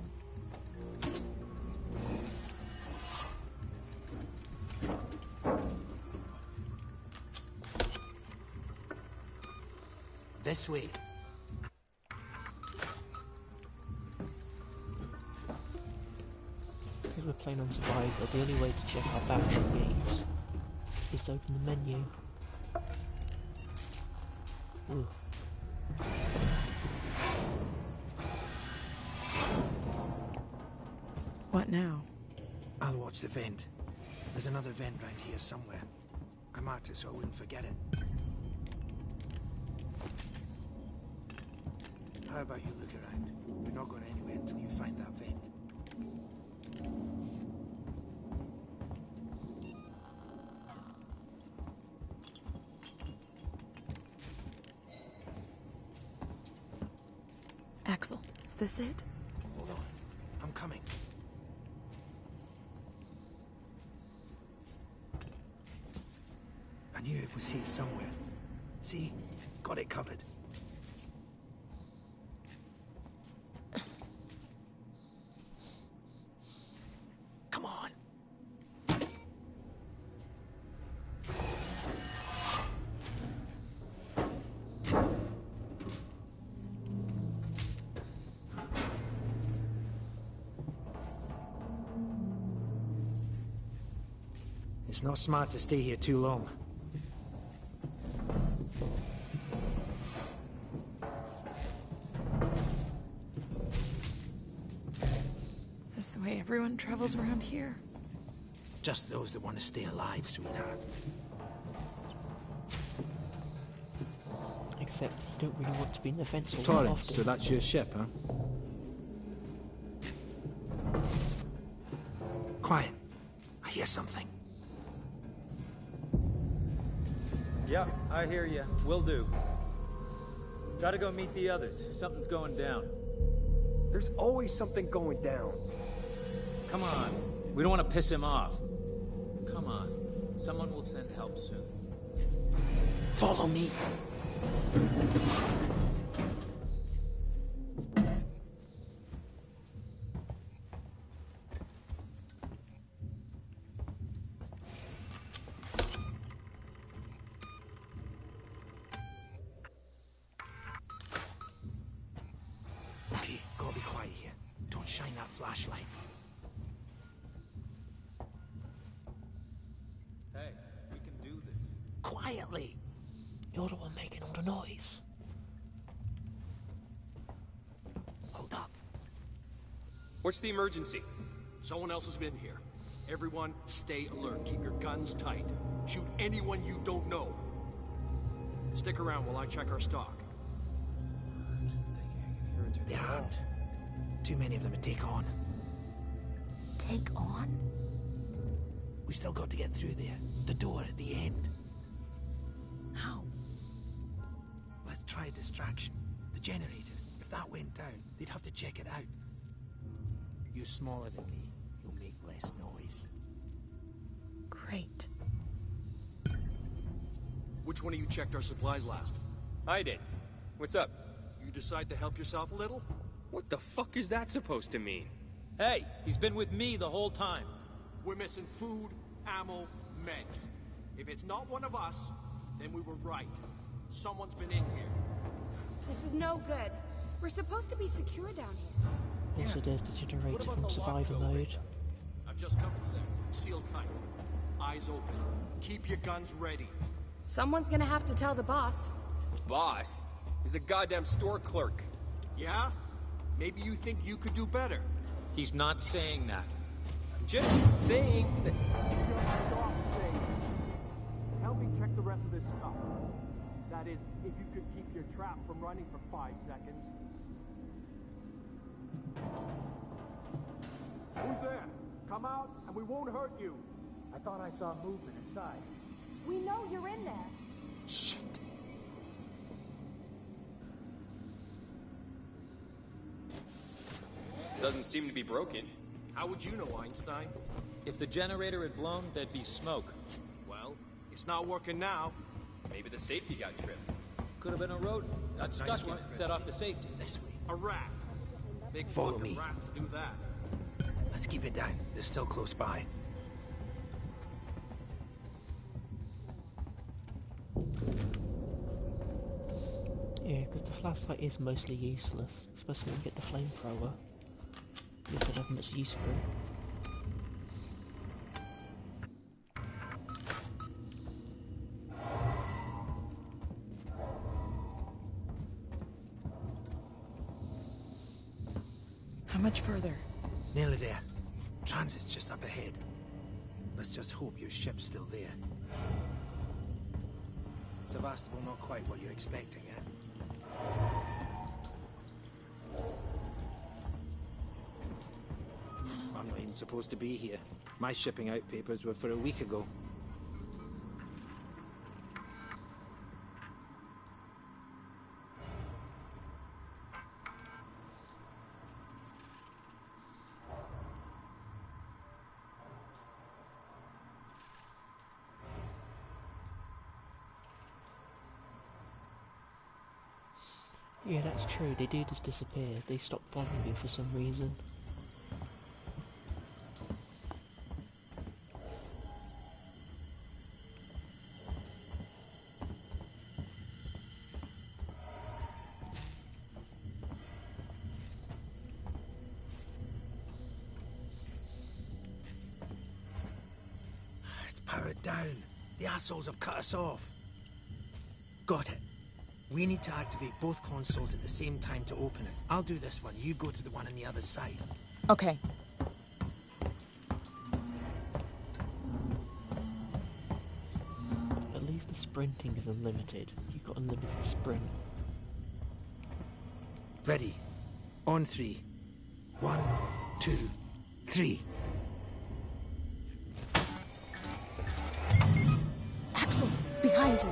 This way. Because we're playing on Survivor, the only way to check our battery gauge is to open the menu. Ooh. What now? I'll watch the vent. There's another vent round here somewhere. I marked it so I wouldn't forget it. How about you look around? We're not going anywhere until you find that vent. Axel, is this it? Hold on. I'm coming. I knew it was here somewhere. See? Got it covered. Come on. It's not smart to stay here too long. That's the way everyone travels around here. Just those that want to stay alive, sweetheart. Except you don't really want to be in the fence all that Torrance, often. so that's your ship, huh? Quiet. I hear something. Yep, I hear you. Will do. Gotta go meet the others. Something's going down. There's always something going down. Come on. We don't want to piss him off. Come on. Someone will send help soon. Follow me. Okay, gotta be quiet here. Don't shine that flashlight. Hey, we can do this. Quietly. You're the one making all the noise. Hold up. What's the emergency? Someone else has been here. Everyone, stay alert. Keep your guns tight. Shoot anyone you don't know. Stick around while I check our stock. There aren't. Too many of them to take on. Take on? We still got to get through there. The door at the end. How? Let's try a distraction. The generator. If that went down, they'd have to check it out. You're smaller than me. You'll make less noise. Great. Which one of you checked our supplies last? I did. What's up? You decide to help yourself a little? What the fuck is that supposed to mean? Hey, he's been with me the whole time. We're missing food, ammo, meds. If it's not one of us, then we were right. Someone's been in here. This is no good. We're supposed to be secure down here. Also, there's the generator from Survivor mode. I've just come from there. Sealed tight. Eyes open. Keep your guns ready. Someone's gonna have to tell the boss. Boss? He's a goddamn store clerk. Yeah? Maybe you think you could do better. He's not saying that. I'm just saying that... Help me check the rest of this stuff. That is, if you could keep your trap from running for 5 seconds. Who's there? Come out, and we won't hurt you. I thought I saw movement inside. We know you're in there. Shit. Doesn't seem to be broken. How would you know, Einstein? If the generator had blown, there'd be smoke. Well, it's not working now. Maybe the safety got tripped. Could have been a rodent. Got stuck in it, set off the safety. This way. A rat. Big Follow fucking me. rat to do that. Let's keep it down. They're still close by. Yeah, Yeah, because the flashlight is mostly useless, especially when you get the flamethrower. You don't have much use for it. How much further? Nearly there. Transit's just up ahead. Let's just hope your ship's still there. Sevastopol not quite what you're expecting, eh? I'm not even supposed to be here. My shipping out papers were for a week ago. Yeah, that's true, they do just disappear. They stop following you for some reason. It's powered down. The assholes have cut us off. Got it. We need to activate both consoles at the same time to open it. I'll do this one. You go to the one on the other side. Okay. At least the sprinting is unlimited. You've got unlimited sprint. Ready. On 3. 1, 2, 3. Axel, behind you.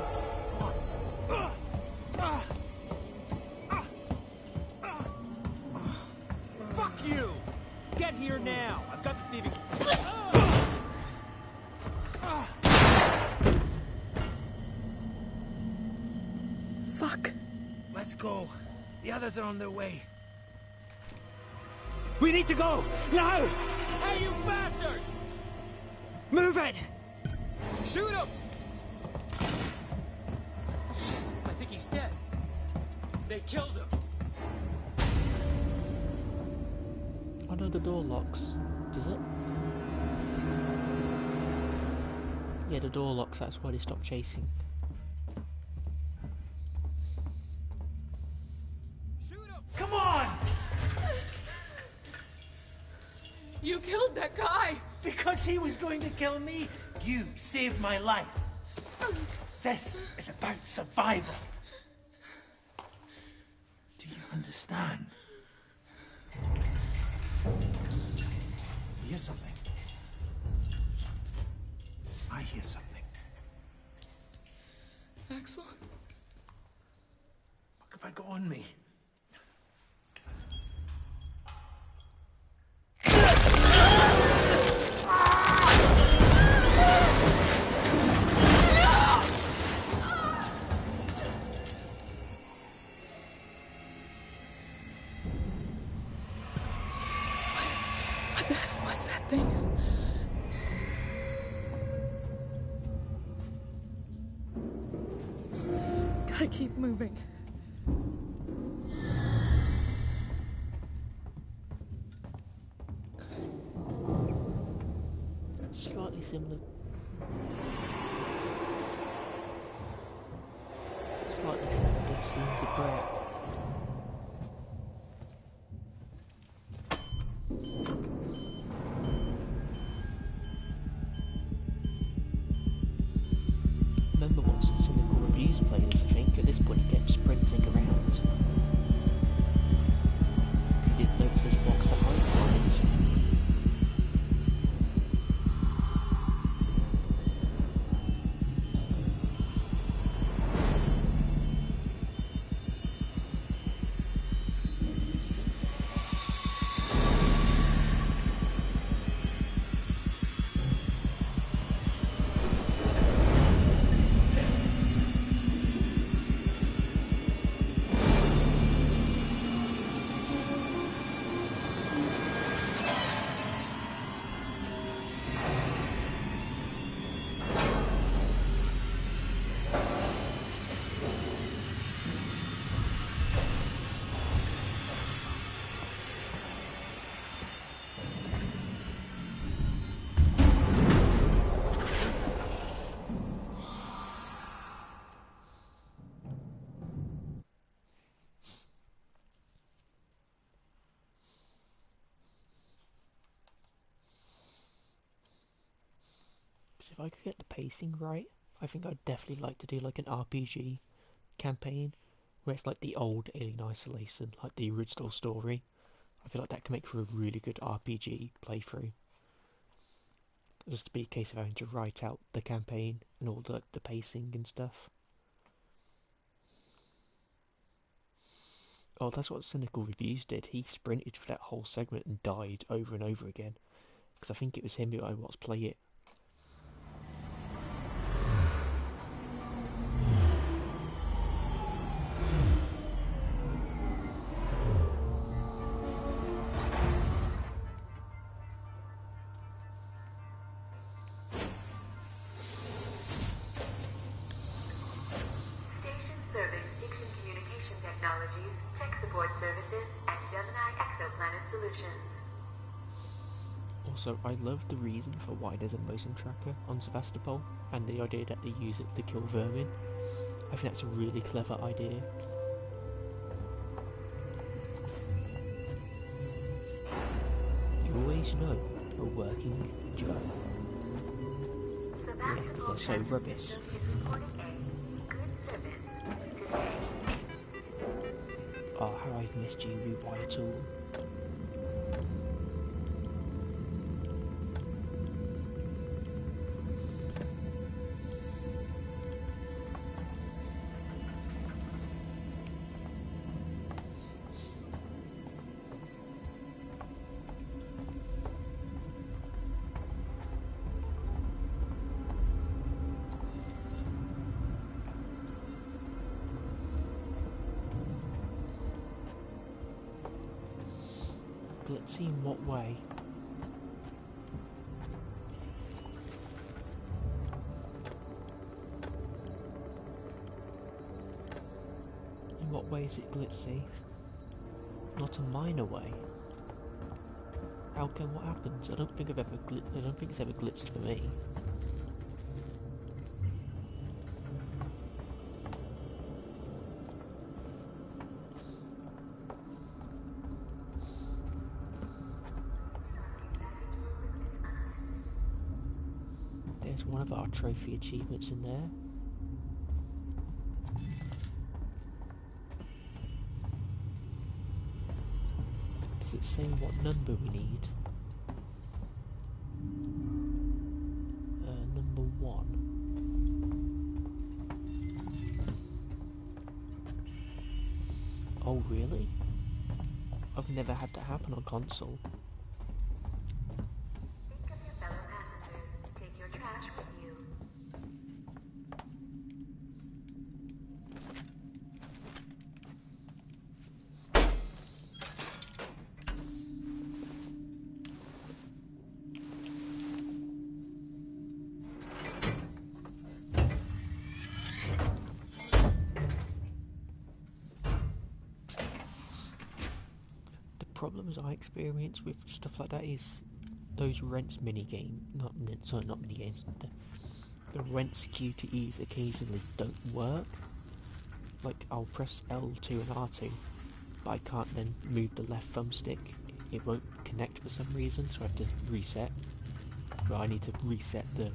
Fuck you! Get here now! I've got the thieving... Fuck. Let's go. The others are on their way. We need to go! Now! Hey, you bastard! Move it! Shoot him! Shit, I think he's dead. They killed him. I know the door locks. Does it? Yeah, the door locks, that's why they stopped chasing. Come on! You killed that guy! Because he was going to kill me, you saved my life. This is about survival. Do you understand? You hear something? I hear something. Axel? What have I got on me? What the hell was that thing? Gotta keep moving. Slightly similar. Slightly similar death scenes of Brett. Remember what cynical reviews played this, I think. At this point he kept sprinting around. If you didn't notice this box to hide behind. if I could get the pacing right, I think I'd definitely like to do like an RPG campaign where it's like the old Alien Isolation, like the original story. I feel like that can make for a really good RPG playthrough. Just to be a case of having to write out the campaign and all the pacing and stuff. Oh, that's what Cynical Reviews did. He sprinted for that whole segment and died over and over again. Because I think it was him who I watched play it. Also, I love the reason for why there's a motion tracker on Sevastopol, and the idea that they use it to kill vermin. I think that's a really clever idea. You always know a working job. Yeah, because they're so rubbish. Oh, how I've missed you, WhiteAbaddon. Let's see in what way. In what way is it glitzy? Not a minor way. How come? What happens? I don't think it's ever glitched for me. There's one of our trophy achievements in there. Does it say what number we need? Number 1. Oh really? I've never had that happen on console. Problems I experience with stuff like that is those rents minigame, not minigames, the rents QTEs occasionally don't work. Like I'll press L2 and R2, but I can't then move the left thumbstick. It won't connect for some reason, so I have to reset. But I need to reset the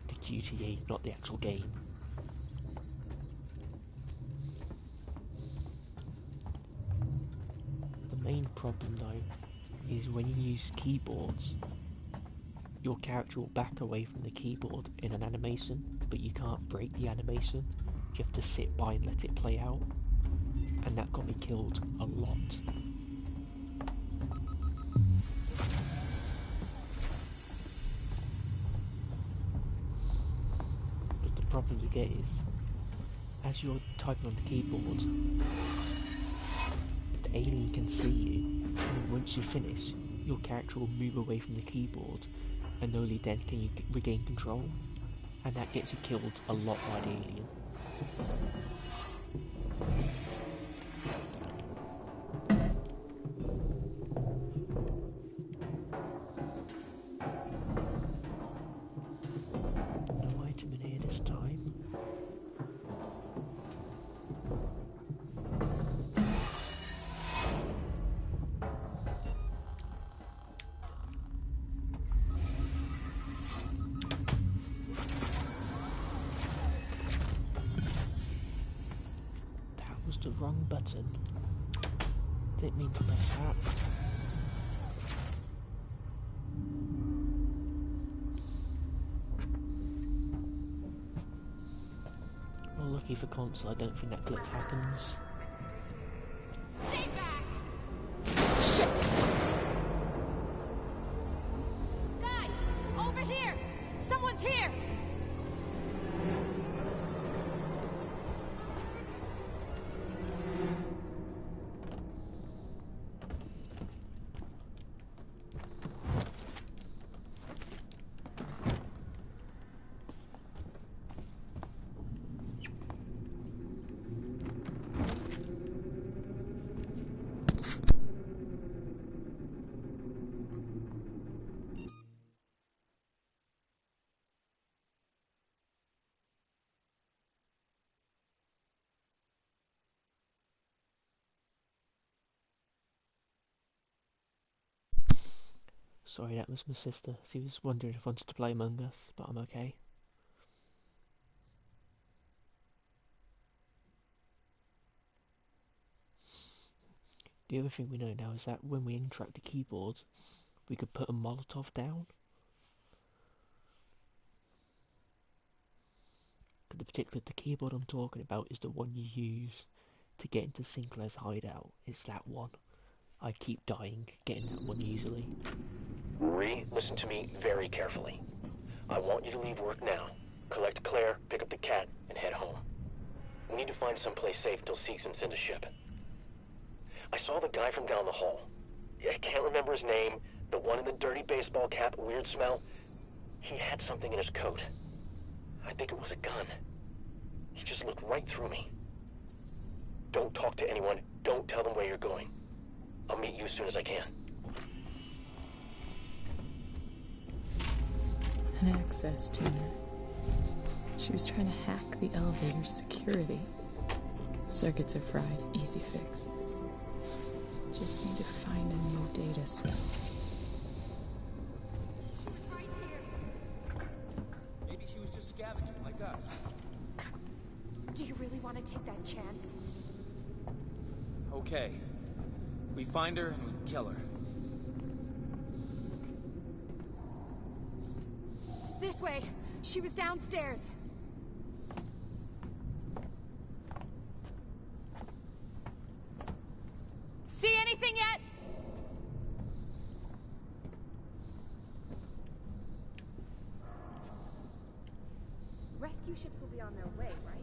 QTE, not the actual game. The main problem though is when you use keyboards, your character will back away from the keyboard in an animation, but you can't break the animation. You have to sit by and let it play out, and that got me killed a lot. Because the problem you get is, as you're typing on the keyboard, the alien can see you, and once you finish, your character will move away from the keyboard, and only then can you regain control, and that gets you killed a lot by the alien. No item in here this time. button. Didn't mean to press that. Well, lucky for console, I don't think that glitch happens. Stay back! Shit! Guys, over here! Someone's here! Sorry, that was my sister. She was wondering if I wanted to play Among Us, but I'm okay. The other thing we know now is that when we interact the keyboard, we could put a Molotov down. The keyboard I'm talking about is the one you use to get into Sinclair's hideout. It's that one. I keep dying getting that one usually. Marie, listen to me very carefully. I want you to leave work now. Collect Claire, pick up the cat, and head home. We need to find someplace safe until Seegson sends a ship. I saw the guy from down the hall. I can't remember his name. The one in the dirty baseball cap, weird smell. He had something in his coat. I think it was a gun. He just looked right through me. Don't talk to anyone. Don't tell them where you're going. I'll meet you as soon as I can. An access tuner. She was trying to hack the elevator's security. Circuits are fried. Easy fix. Just need to find a new data set. She was right here. Maybe she was just scavenging like us. Do you really want to take that chance? Okay. We find her and we kill her. This way. She was downstairs. See anything yet? Rescue ships will be on their way, right?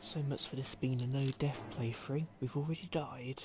So much for this being a no-death playthrough. We've already died.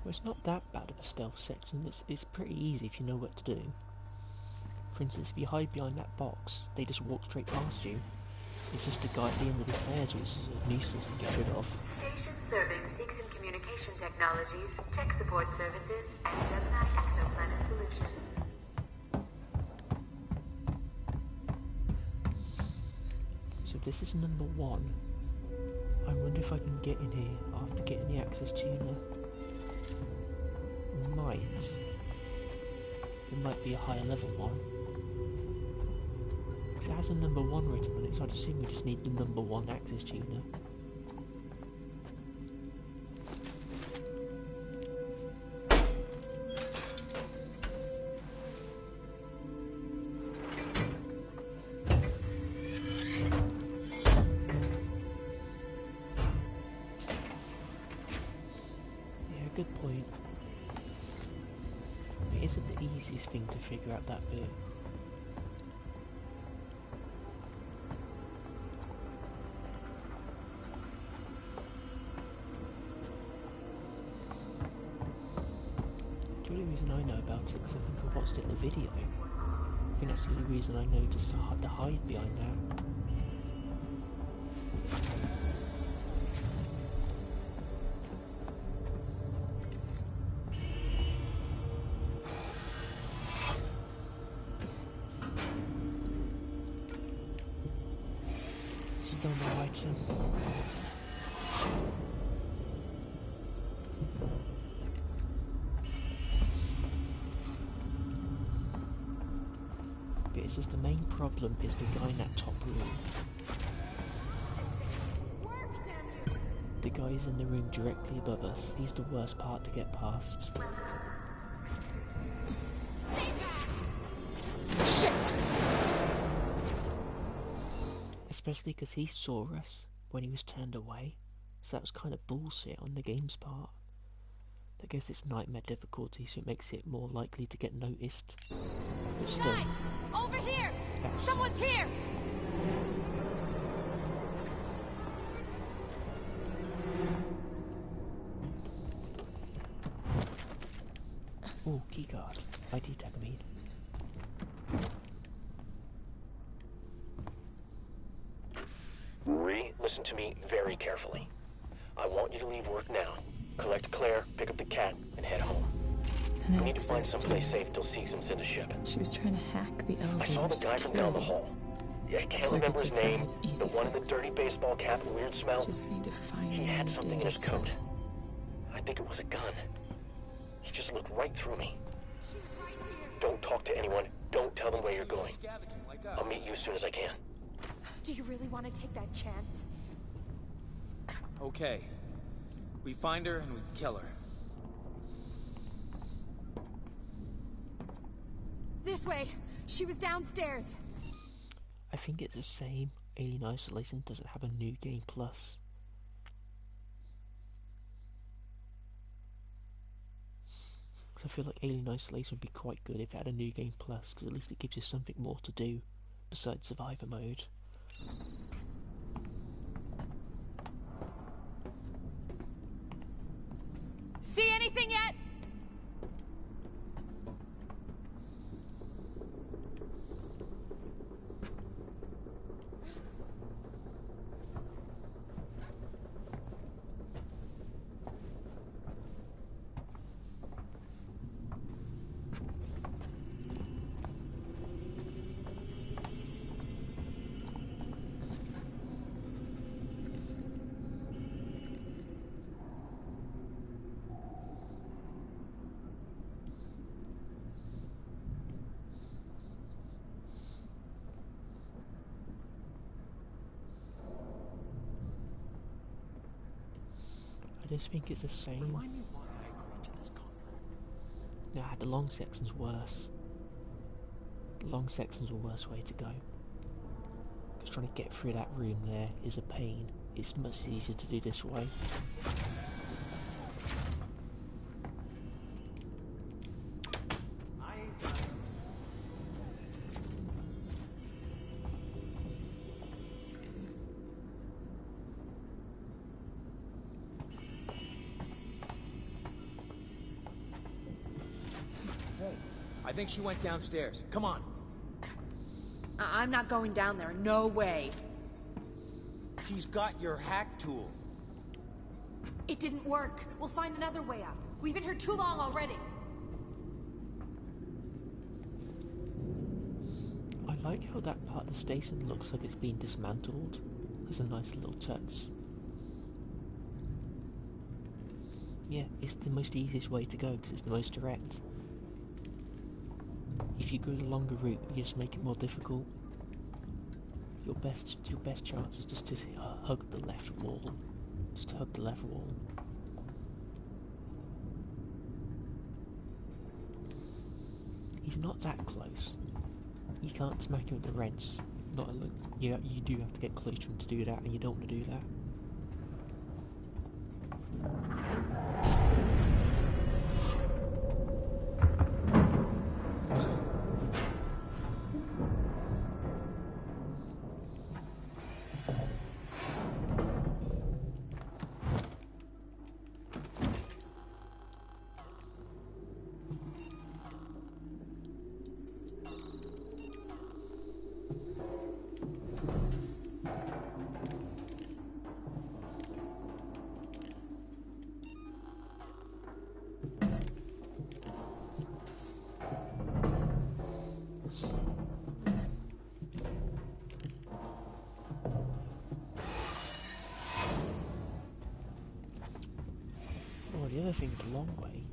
Well, it's not that bad of a stealth section. It's pretty easy if you know what to do. For instance, if you hide behind that box, they just walk straight past you. It's just a guy at the end of the stairs, which is a nuisance to get rid of. Station serving Seegson Communication Technologies, Tech Support Services, and Gemini Exoplanet Solutions. So this is number 1. I wonder if I can get in here after getting the access tuner. It might be a higher level one. Because it has a number 1 written on it, so I'd assume we just need the number 1 access tuner. Yeah, good point. It isn't the easiest thing to figure out that bit. it because I think I watched it in a video. I think that's the only reason I know just to hide behind that. Still no item. But it's just the main problem is the guy in that top room. The guy's in the room directly above us. He's the worst part to get past. Shit! Especially because he saw us when he was turned away, so that was kind of bullshit on the game's part. I guess it's nightmare difficulty, so it makes it more likely to get noticed. But still, Guys, over here! Someone's here! Oh, keycard. ID tag mean. Marie, listen to me very carefully. I want you to leave work now. Collect Claire, pick up the cat, and head home. We need to find someplace safe till Seegson's in the ship. She was trying to hack the elevator. I saw the guy from down the hall. Yeah, I can't remember his name. The one in the dirty baseball cap, weird smell. Just need to find He had something in his coat. I think it was a gun. He just looked right through me. Don't talk to anyone. Don't tell them where you're going. I'll meet you as soon as I can. Do you really want to take that chance? Okay. We find her and we kill her. This way. She was downstairs. I think it's the same. Alien Isolation doesn't have a New Game Plus. Because I feel like Alien Isolation would be quite good if it had a New Game Plus, because at least it gives you something more to do besides Survivor mode. See anything yet? I just think it's the same. Nah, the long section's worse. The long section's a worse way to go. Because trying to get through that room there is a pain. It's much easier to do this way. I think she went downstairs. Come on. I'm not going down there. No way. She's got your hack tool. It didn't work. We'll find another way up. We've been here too long already. I like how that part of the station looks like it's been dismantled. There's a nice little touch. Yeah, it's the most easiest way to go because it's the most direct. If you go the longer route, you just make it more difficult. Your best chance is just to hug the left wall. Just hug the left wall. He's not that close. You can't smack him with the wrench. Not a look. You do have to get close to him to do that, and you don't want to do that. other thing, the long way,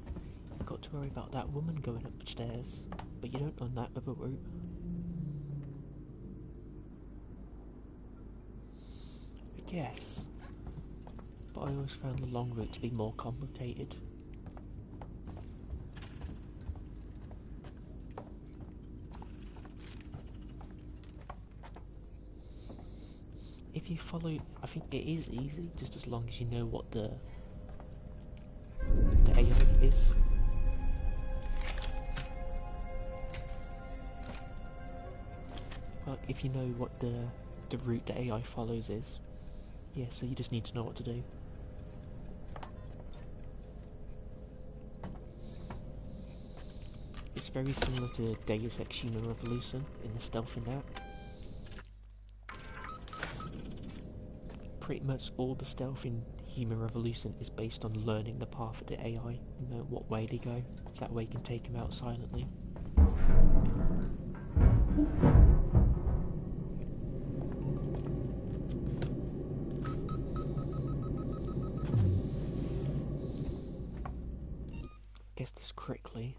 you've got to worry about that woman going upstairs, but you don't on that other route. I guess. But I always found the long route to be more complicated. If you follow, I think it is easy, just as long as you know what the AI is. Like, if you know what the route the AI follows is. Yeah, so you just need to know what to do. It's very similar to Deus Ex Human Revolution in the stealthing out. Pretty much all the stealth in Human Revolution is based on learning the path of the AI, you know, what way they go, that way you can take them out silently. Guess this correctly.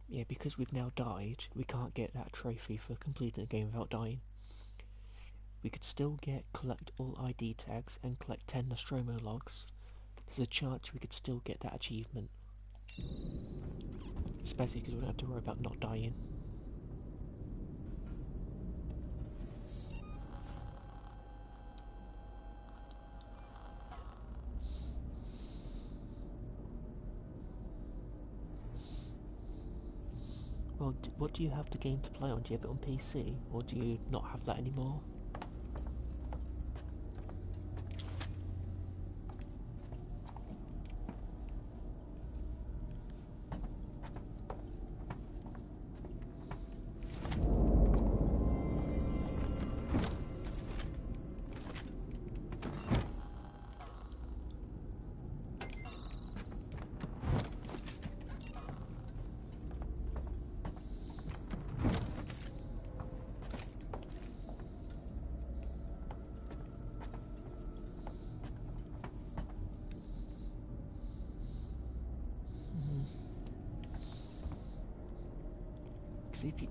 Yeah, because we've now died, we can't get that trophy for completing the game without dying. We could still collect all ID tags and collect 10 Nostromo logs. There's a chance we could still get that achievement. Especially because we don't have to worry about not dying. Well, what do you have the game to play on? Do you have it on PC, or do you not have that anymore?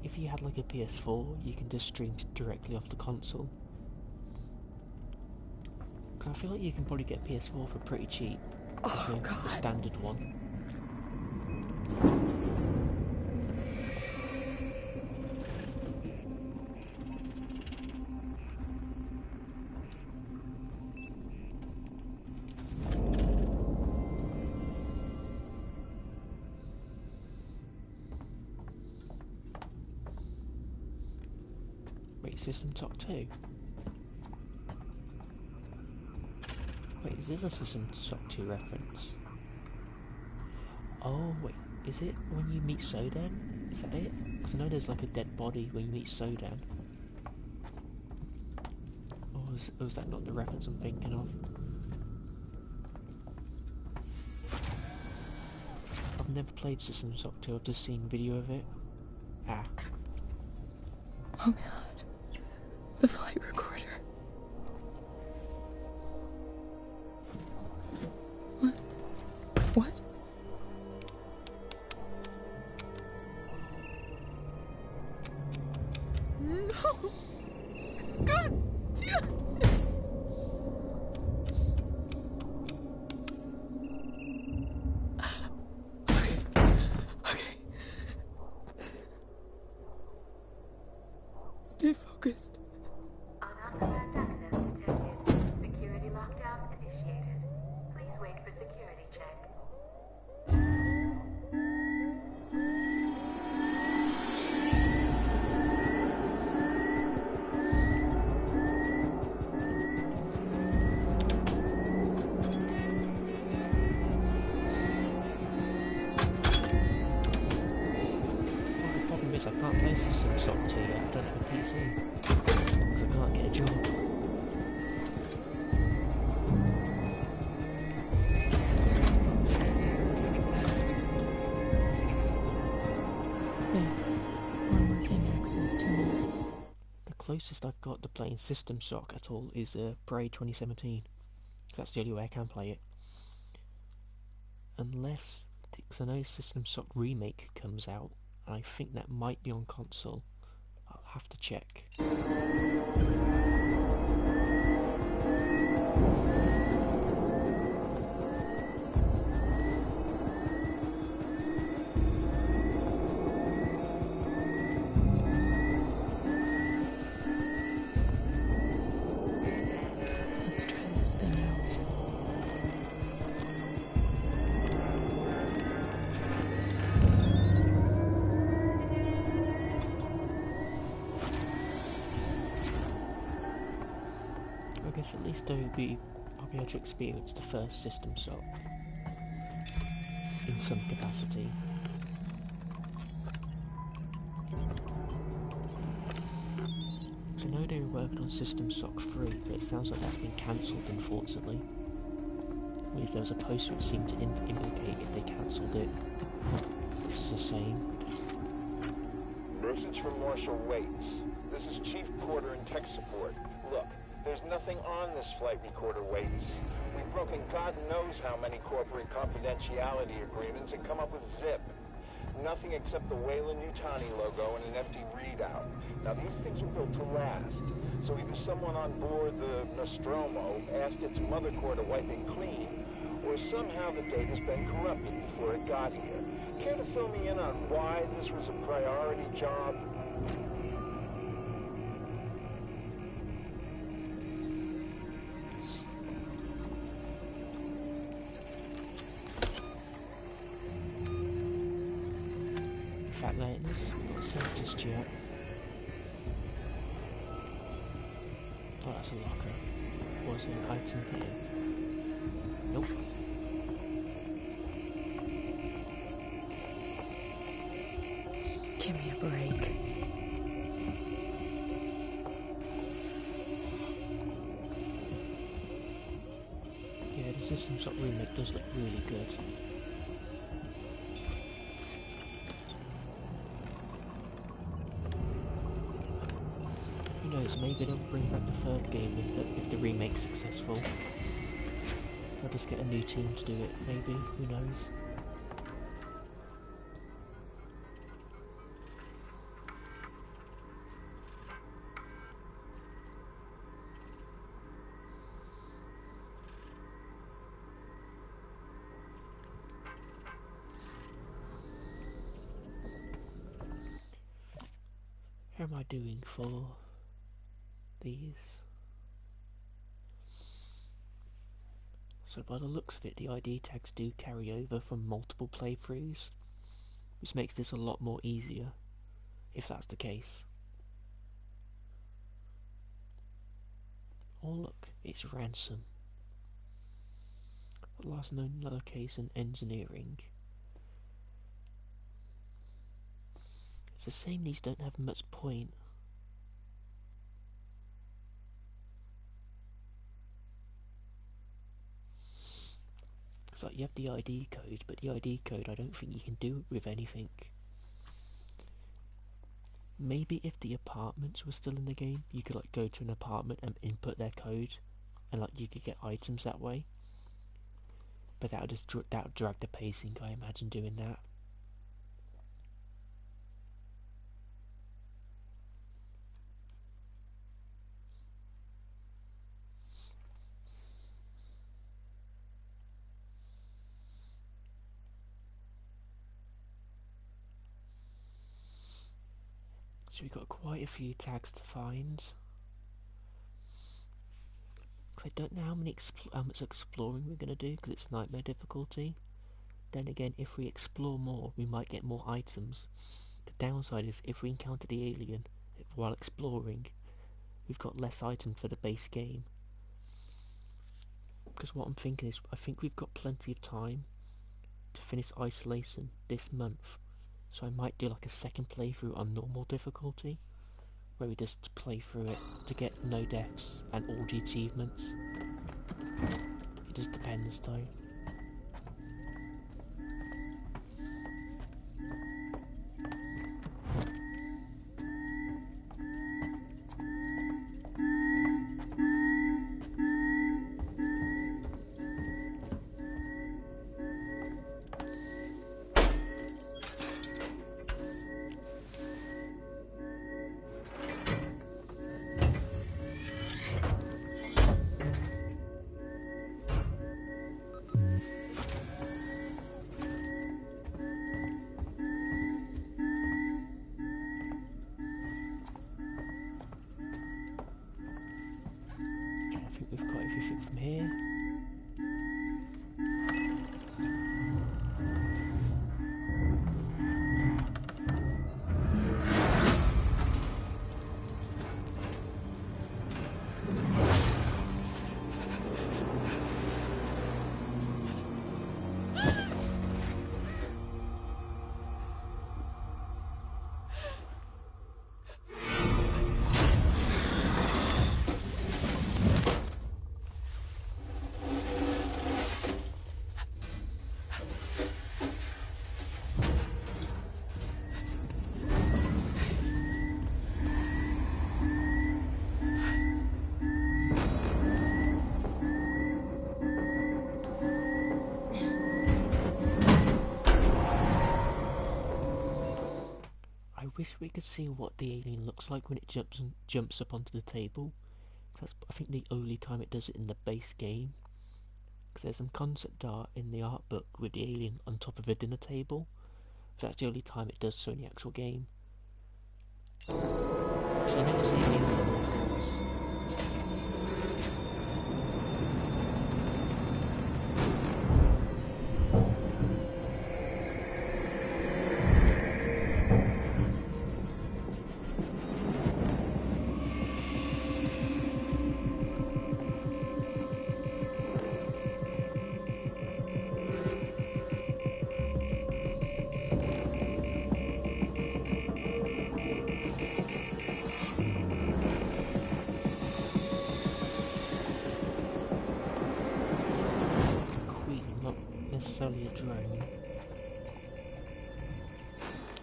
If you had like a PS4, you can just stream directly off the console. Cause I feel like you can probably get a PS4 for pretty cheap. Oh, God. The standard one. Wait, System Shock 2? Wait, is this a System Shock 2 reference? Oh, wait, is it when you meet Sodan? Is that it? Because I know there's like a dead body when you meet Sodan. Or was that not the reference I'm thinking of? I've never played System Shock 2, I've just seen video of it. Ah. Oh God. The flight recorder. What? What? No! God! Okay. Stay focused. Unauthorized access detected. Security lockdown initiated. Please wait for security check. The problem is I can't play System Shock 2 yet, I don't have a PC. Because I can't get a job. closest I've got to playing System Shock at all is Parade 2017. That's the only way I can play it. Unless, because I know System Shock Remake comes out, and I think that might be on console. I'll have to check. Let's try this thing out. I guess at least I'll be able to experience the first System Shock in some capacity. So I know they were working on System Shock 3, but it sounds like that's been cancelled, unfortunately. I mean, if there was a poster that seemed to implicate it, they cancelled it. This is a shame. Message from Marshal Waits. This is Chief Porter in tech support. Look, there's nothing on this flight recorder, Waits. We've broken God knows how many corporate confidentiality agreements and come up with zip. Nothing except the Weyland-Yutani logo and an empty readout. Now, these things were built to last. So either someone on board the Nostromo asked its mother core to wipe it clean, or somehow the data's been corrupted before it got here. Care to fill me in on why this was a priority job? In fact, let's not save just yet. Oh, that's a locker. Was there an item here? Nope. Give me a break. Yeah, the System Shock remake does look really good. Who knows, maybe they'll bring back the third game if the remake's successful. They'll just get a new team to do it, maybe, who knows. How am I doing for these? So by the looks of it, the ID tags do carry over from multiple playthroughs, which makes this a lot more easier, if that's the case. Oh look, it's Ransom. Last known location engineering. It's a shame these don't have much point. It's like you have the ID code, but the ID code I don't think you can do with anything. Maybe if the apartments were still in the game, you could like go to an apartment and input their code, and like you could get items that way. But that would just drag the pacing, I imagine, doing that. So we've got quite a few tags to find. I don't know how much exploring we're going to do, because it's nightmare difficulty. Then again, if we explore more, we might get more items. The downside is, if we encounter the alien while exploring, we've got less items for the base game. Because what I'm thinking is, I think we've got plenty of time to finish Isolation this month. So I might do like a second playthrough on normal difficulty, where we just play through it to get no deaths and all the achievements. It just depends though. least we could see what the alien looks like when it jumps up onto the table. That's, I think, the only time it does it in the base game. Because there's some concept art in the art book with the alien on top of a dinner table. So that's the only time it does so in the actual game. So you never see the alien on the floors. Necessarily a drone.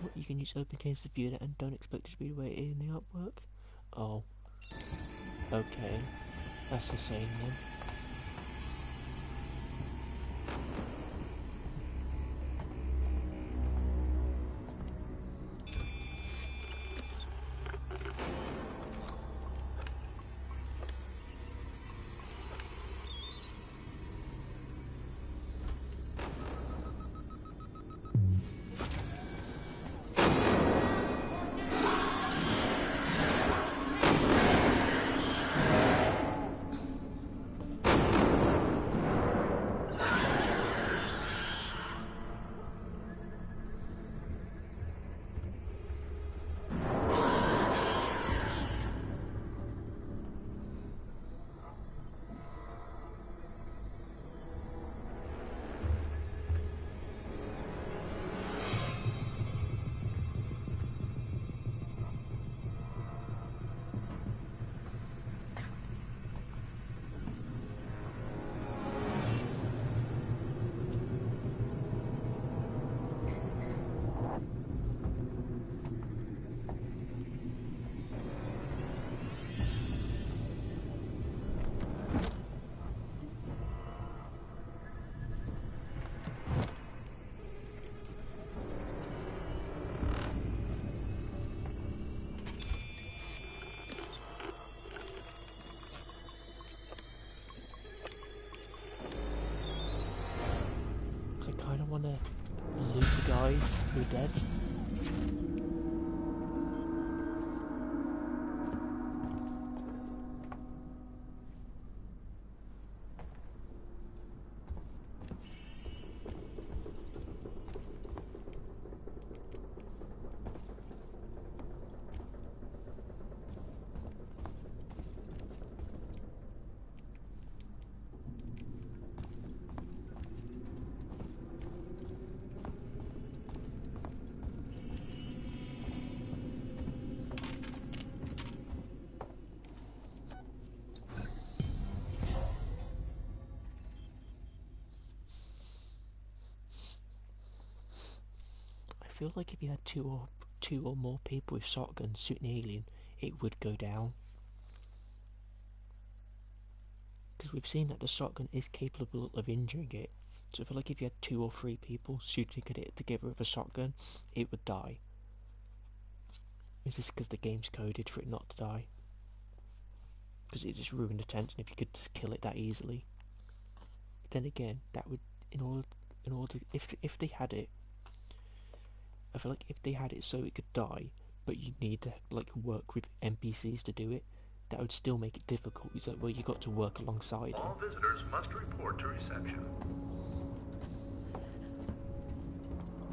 What, you can use open case to view it and don't expect it to be the way it is in the artwork? Oh. Okay. That's the same then. I kind of want to loot the guys who are dead. I feel like if you had two or more people with shotguns shooting the alien, it would go down. Because we've seen that the shotgun is capable of injuring it. So I feel like if you had 2 or 3 people shooting at it together with a shotgun, it would die. Is this because the game's coded for it not to die? Because it just ruined the tension if you could just kill it that easily. But then again, that would, in order, if they had it, I feel like if they had it so it could die, but you need to like work with NPCs to do it, that would still make it difficult. Is that where you got to work alongside them? All visitors must report to reception.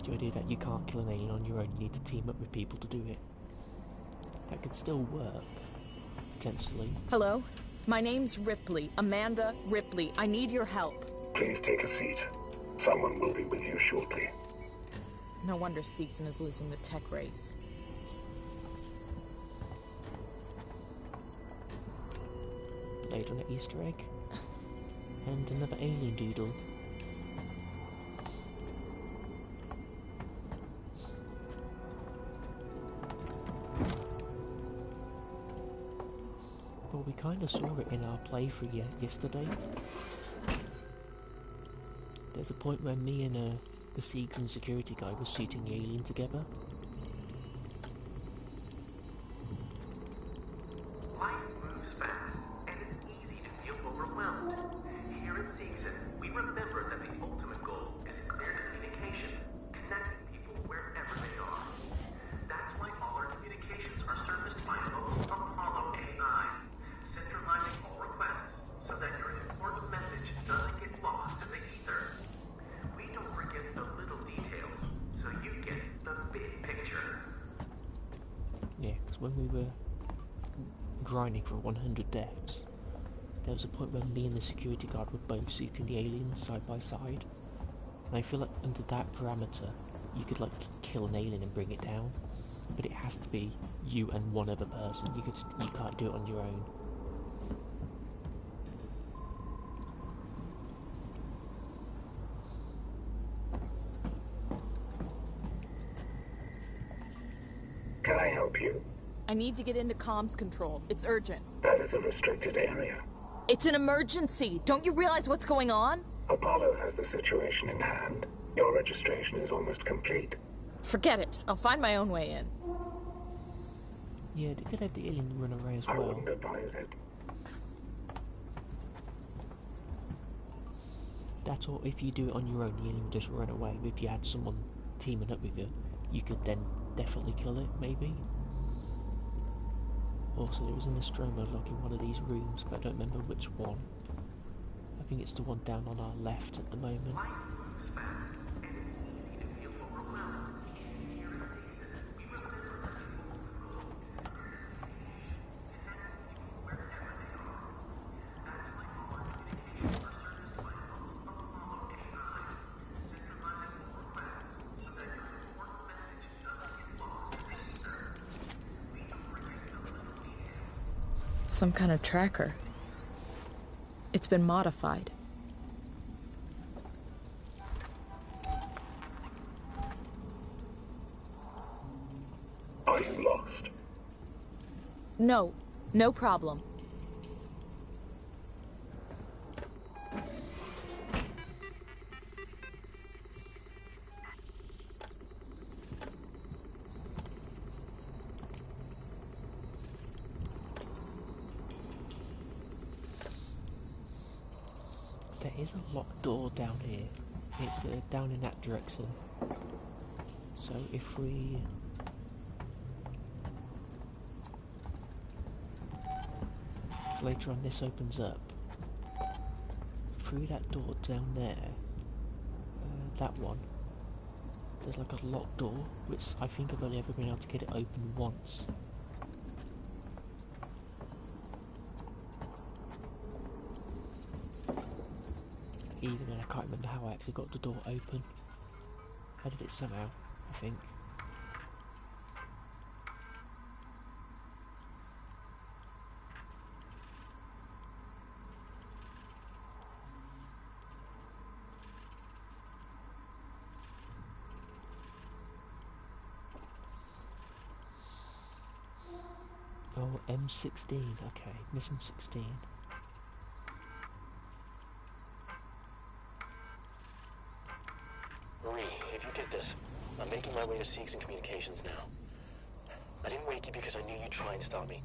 The idea that you can't kill an alien on your own, you need to team up with people to do it. That could still work, potentially. Hello? My name's Ripley. Amanda Ripley. I need your help. Please take a seat. Someone will be with you shortly. No wonder Seegson is losing the tech race. Laid on an Easter egg. And another alien doodle. Well, we kind of saw it in our playthrough yesterday. There's a point where me and the Seegson security guy was shooting the alien together. grinding for 100 deaths. There was a point where me and the security guard were both shooting the aliens side by side, and I feel like under that parameter you could like kill an alien and bring it down, but it has to be you and one other person. You can't do it on your own. Can I help you? I need to get into comms control. It's urgent. That is a restricted area. It's an emergency! Don't you realize what's going on? Apollo has the situation in hand. Your registration is almost complete. Forget it. I'll find my own way in. Yeah, they could have the alien run away as well. I wouldn't advise it. That, or if you do it on your own, the alien would just run away. If you had someone teaming up with you, you could then definitely kill it, maybe. Also, there was an Nostromo lock in one of these rooms, but I don't remember which one. I think it's the one down on our left at the moment. Some kind of tracker. It's been modified. Are you lost? No. No problem. There is a locked door down here. It's down in that direction. So if we... So later on this opens up. Through that door down there, that one, there's like a locked door, which I think I've only ever been able to get it open once. Even then I can't remember how I actually got the door open. I did it somehow, I think. Oh, M16, okay, mission 16. Marie, if you get this, I'm making my way to Seegson Communications now. I didn't wake you because I knew you'd try and stop me.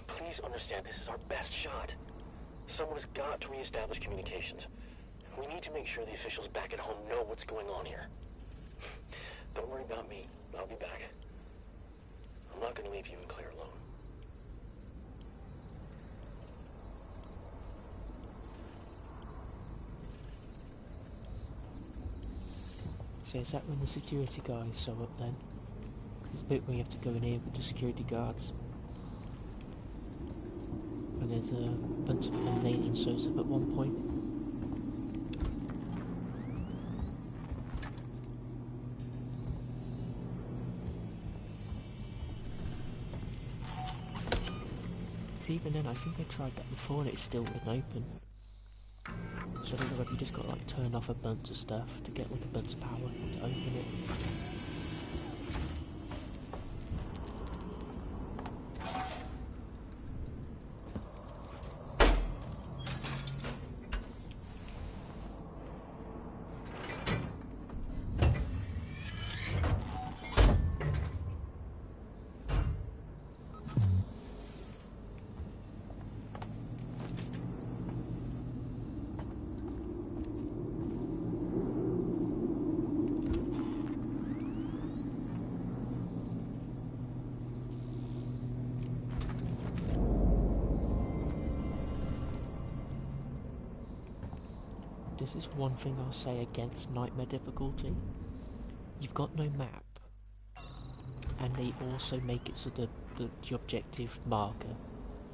Please understand, this is our best shot. Someone has got to reestablish communications. We need to make sure the officials back at home know what's going on here. Don't worry about me. I'll be back. I'm not going to leave you and Claire alone. So is that when the security guys show up then? There's a bit where you have to go in here with the security guards. And there's a bunch of aliens shows up at one point. Because even then, I think I tried that before and it still wouldn't open. So I don't know if you just got to like turn off a bunch of stuff to get like a bunch of power to open it. This is one thing I'll say against Nightmare difficulty. You've got no map. And they also make it so the objective marker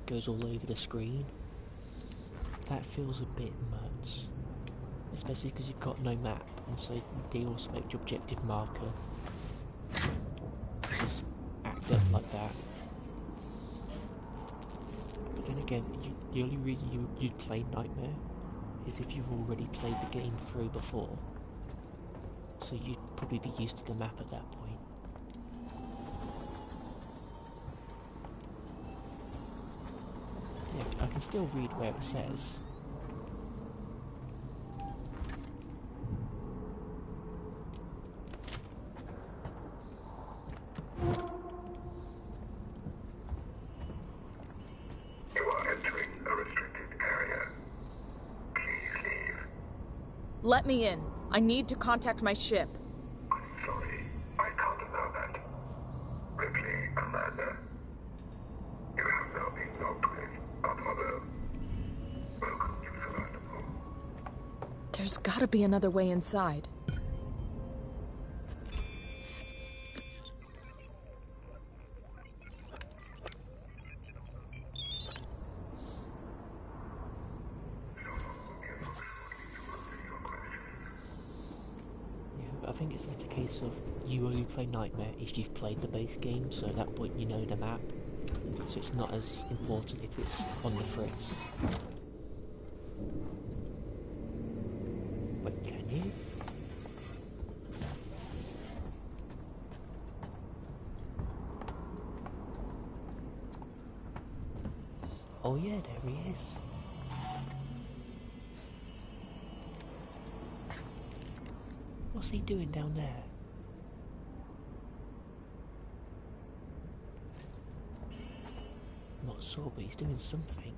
goes all over the screen. That feels a bit much. Especially because you've got no map, and so they also make the objective marker just act up like that. But then again, the only reason you'd play Nightmare is if you've already played the game through before. So you'd probably be used to the map at that point. Yeah, I can still read where it says. Let me in. I need to contact my ship. Sorry, I can't allow that. Ripley, Amanda, you have now been locked with Godfather. Welcome to Sevastopol. There's gotta be another way inside. I think it's just a case of you only play Nightmare if you've played the base game, so at that point you know the map, so it's not as important if it's on the fritz. Wait, can you? Oh yeah, there he is. What's he doing down there? Not sure, but he's doing something.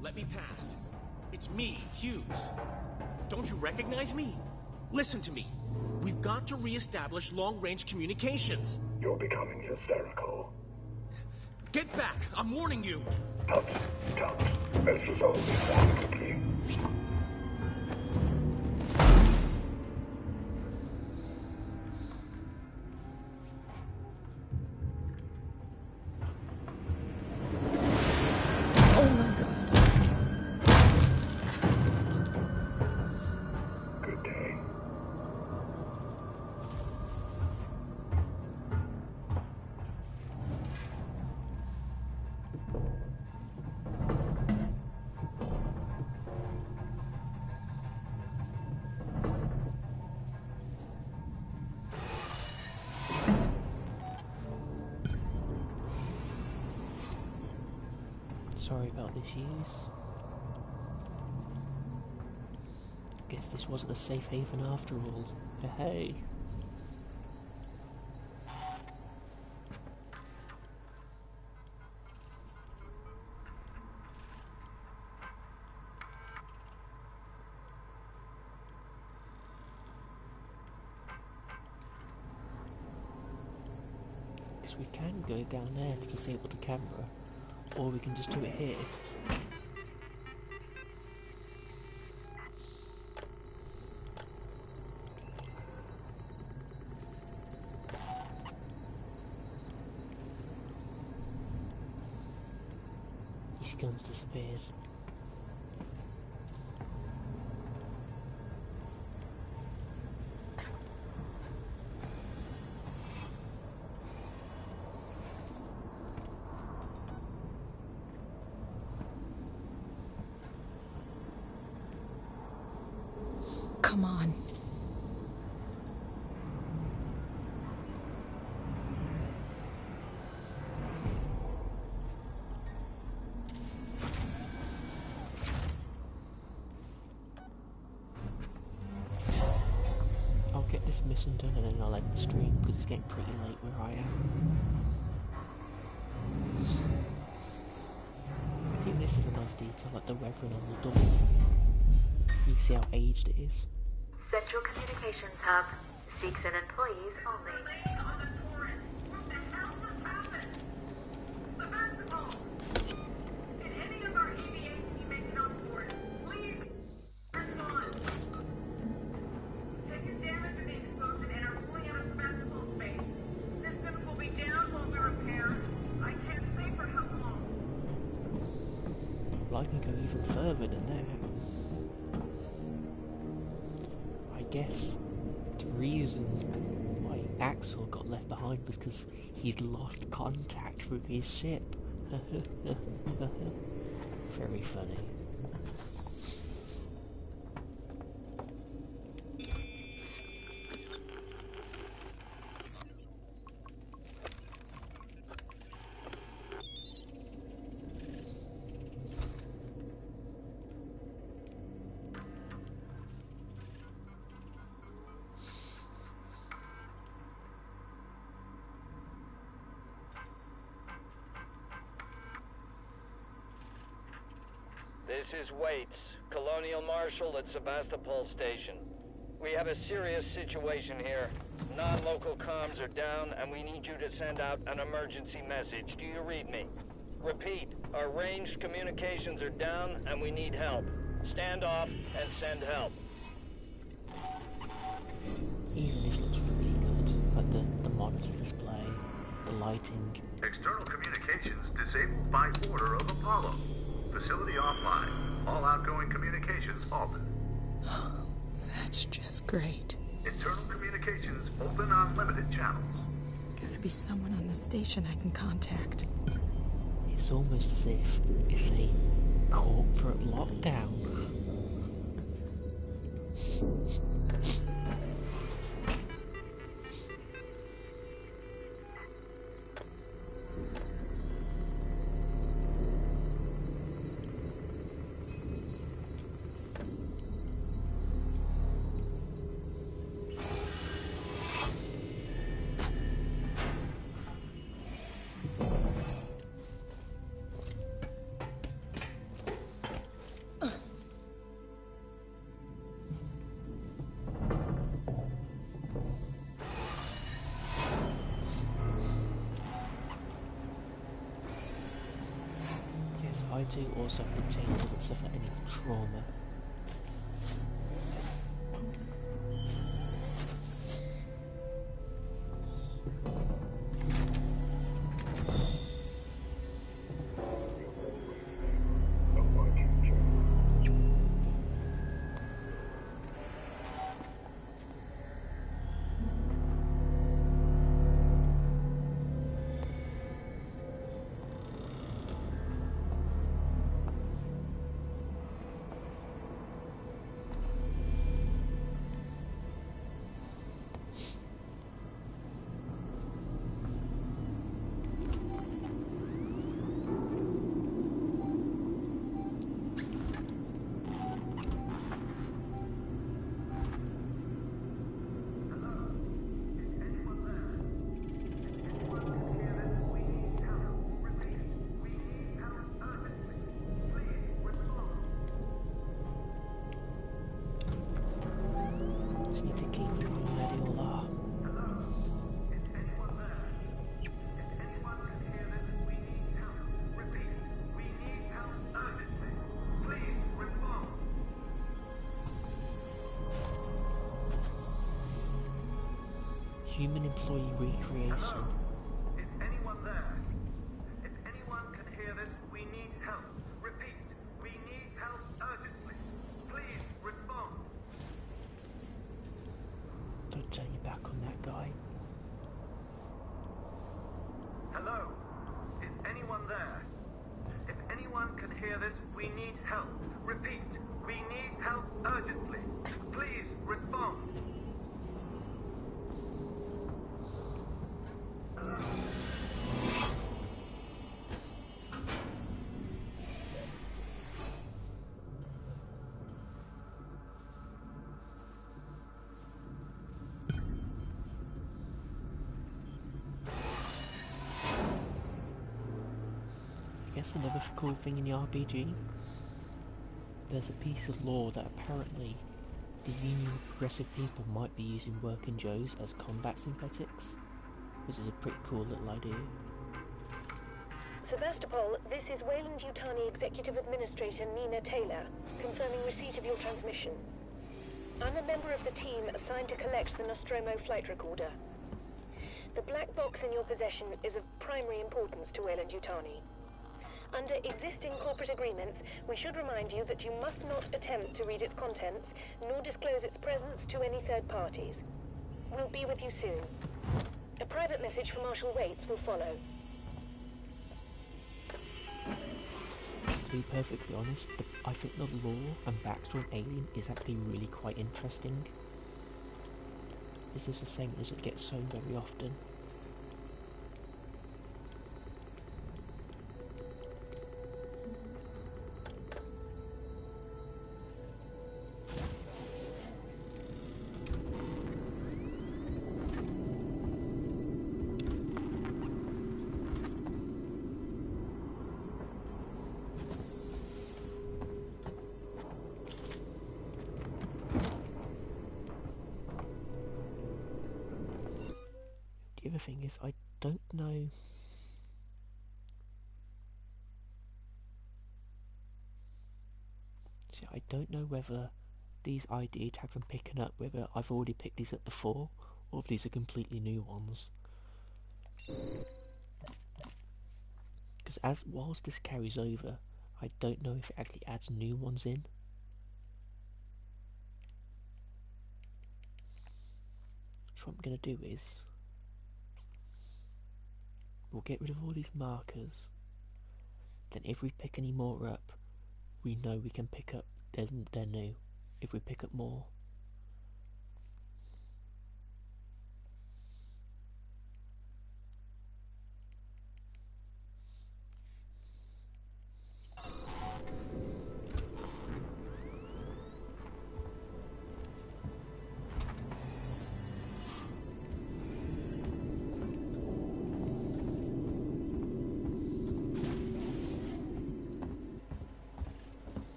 Let me pass. It's me, Hughes. Don't you recognize me? Listen to me. We've got to re-establish long-range communications. You're becoming hysterical. Get back! I'm warning you! Tut, tut. Let's resolve this amicably. Sorry about this, Hughes. Guess this wasn't a safe haven after all. Hey. Guess we can go down there to disable the camera. Or we can just do it here. These guns disappeared. Come on. I'll get this mission done and then I'll end the stream because it's getting pretty late where I am. I think this is a nice detail, like the weathering on the door. You can see how aged it is. Central Communications Hub. Seegson employees only. I can go even further than that. I guess the reason why Axel got left behind was because he'd lost contact with his ship. Very funny. This is Waits, Colonial Marshal at Sebastopol Station. We have a serious situation here. Non-local comms are down, and we need you to send out an emergency message. Do you read me? Repeat, our ranged communications are down, and we need help. Stand off and send help. Even this looks really good. Like the monitor display, the lighting. External communications disabled by order of Apollo. Facility offline. All outgoing communications halted. That's just great. Internal communications open on limited channels. Gotta be someone on the station I can contact. It's almost as if it's a corporate lockdown. I2 also contain doesn't suffer any trauma. Human employee recreation. Is anyone there? If anyone can hear this, we need help. Repeat, we need help urgently. Please respond. Don't turn your back on that guy. Hello? Is anyone there? If anyone can hear this, we need help. Repeat, we need help urgently. Please respond. I guess another cool thing in the RPG, there's a piece of lore that apparently the Union of Progressive People might be using working Joes as combat synthetics, which is a pretty cool little idea. Sevastopol, this is Weyland-Yutani Executive Administrator Nina Taylor, confirming receipt of your transmission. I'm a member of the team assigned to collect the Nostromo flight recorder. The black box in your possession is of primary importance to Weyland-Yutani. Under existing corporate agreements, we should remind you that you must not attempt to read its contents, nor disclose its presence to any third parties. We'll be with you soon. A private message from Marshal Waits will follow. To be perfectly honest, I think the lore and backstory of Alien is actually really quite interesting. This is a segment that doesn't get shown very often. The other thing is, I don't know. See, I don't know whether these ID tags I'm picking up, whether I've already picked these up before, or if these are completely new ones. Because whilst this carries over, I don't know if it actually adds new ones in. So what I'm going to do is, we'll get rid of all these markers, then if we pick any more up, we know we can pick up, they're new, if we pick up more.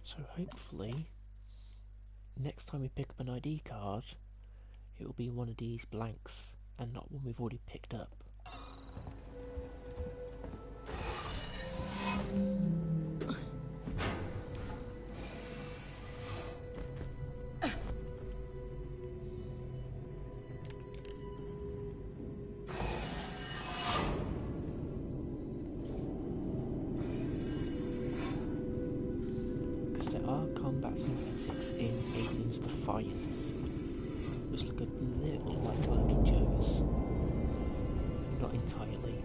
So hopefully, next time we pick up an ID card, it will be one of these blanks, and not one we've already picked up. Synthetics in Alien's Defiance, which look a little like Working Joes, not entirely.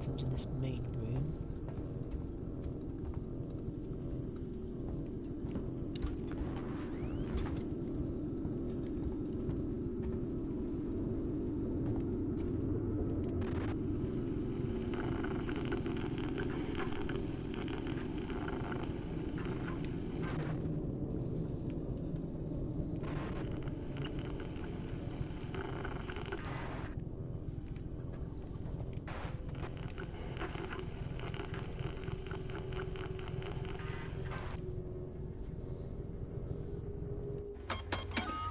In this main room.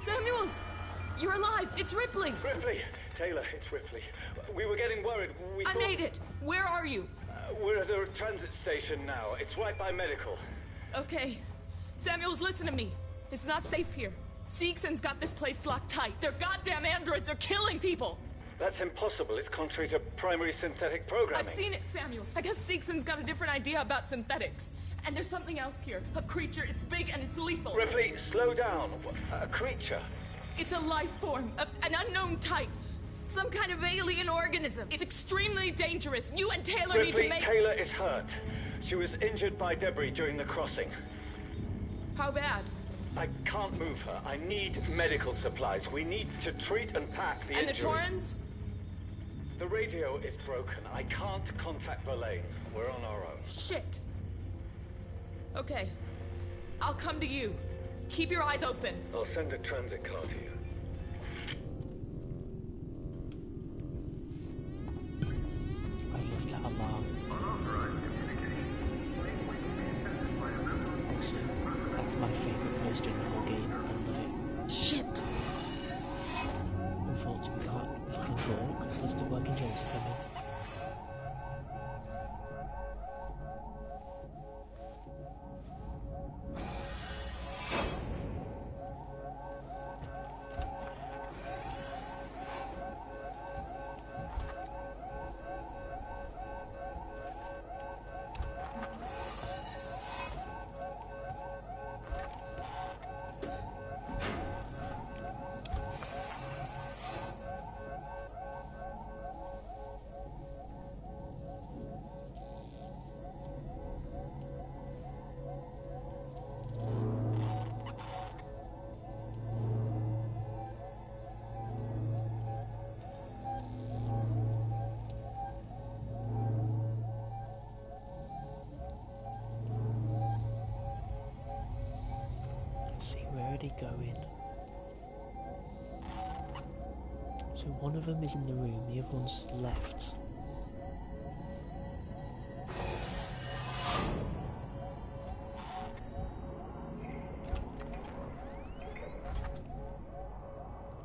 Samuels! You're alive! It's Ripley! Ripley! Taylor, it's Ripley. We were getting worried. I made it! Where are you? We're at a transit station now. It's right by medical. Okay. Samuels, listen to me. It's not safe here. Seegson's got this place locked tight. Their goddamn androids are killing people! That's impossible. It's contrary to primary synthetic programming. I've seen it, Samuels. I guess Seegson's got a different idea about synthetics. And there's something else here. A creature. It's big and it's lethal. Ripley, slow down. A creature? It's a life form. An unknown type. Some kind of alien organism. It's extremely dangerous. You and Taylor need to Ripley, make... Taylor is hurt. She was injured by debris during the crossing. How bad? I can't move her. I need medical supplies. We need to treat and pack the And injury. the Torrens? The radio is broken. I can't contact Verlaine. We're on our own. Shit. Okay. I'll come to you. Keep your eyes open. I'll send a transit car to you. I love that alarm. Also, that's my favourite poster in the whole game. I love it. Shit! Unfortunately, we can't fucking walk. There's the working Josie coming. Going. So one of them is in the room, the other one's left.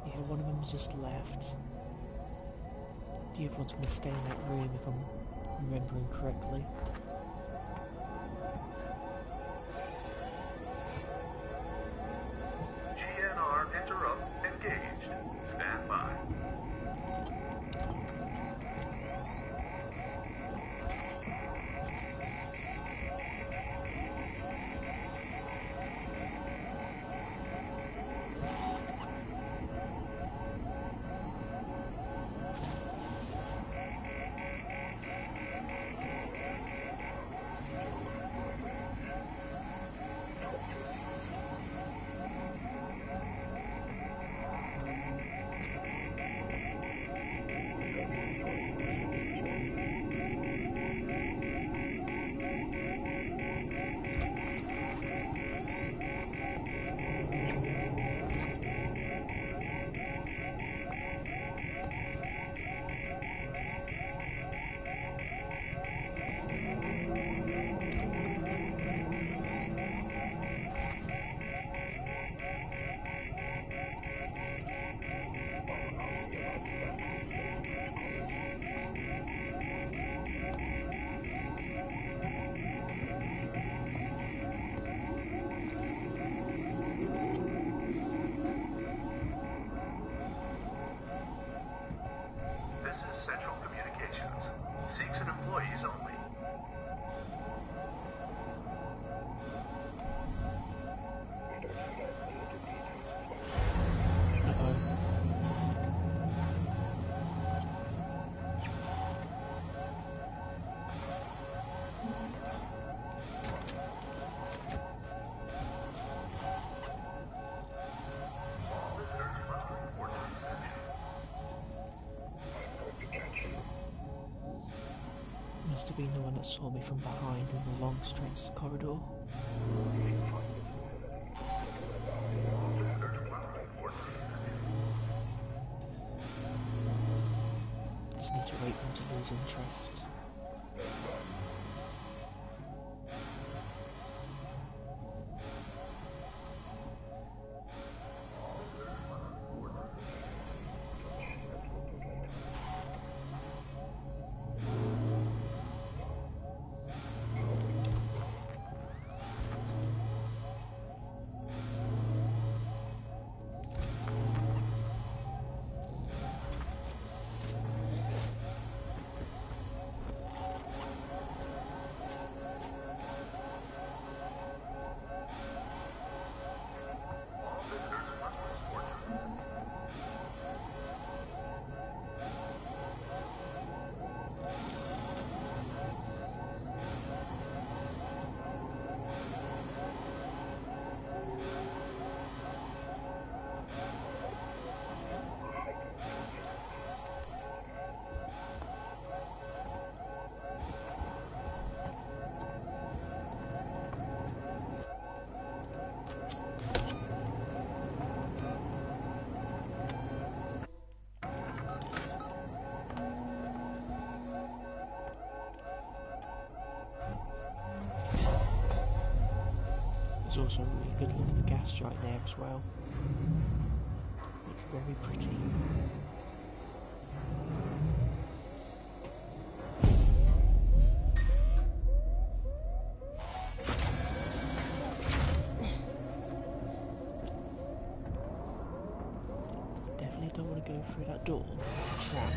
Yeah, one of them's just left. The other one's gonna stay in that room if I'm remembering correctly. Interrupt engaged. Stand by. Must have been the one that saw me from behind in the long straight corridor. Just need to wait for him to lose interest. There's also a really good look at the gas giant there as well. Looks very pretty. Definitely don't want to go through that door. It's a trap.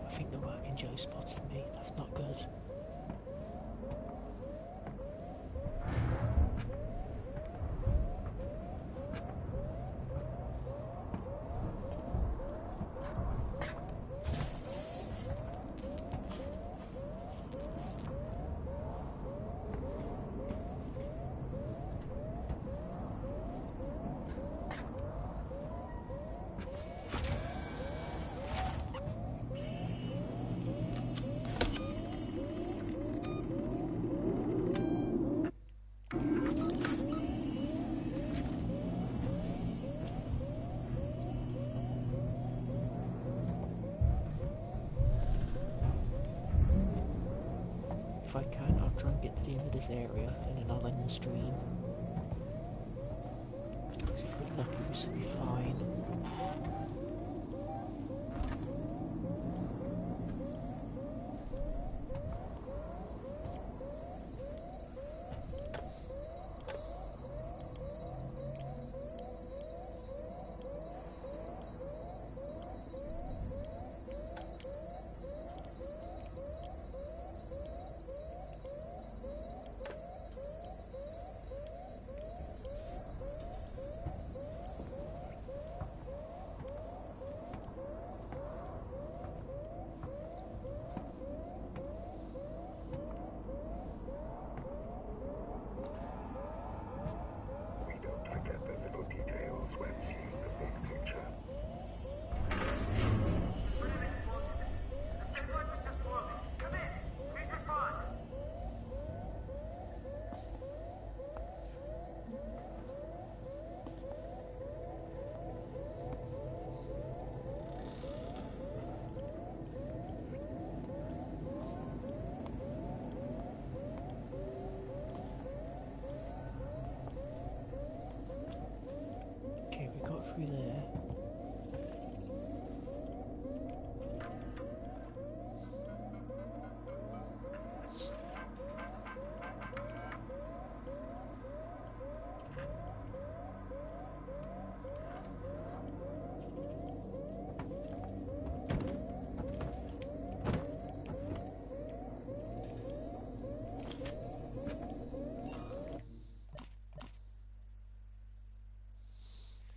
I think the working Joe spotted me. That's not good. If I can, I'll try and get to the end of this area and then I'll end the stream. So if we're lucky, we should be fine. We don't forget the little details when seeing the big picture. Okay, we got through there.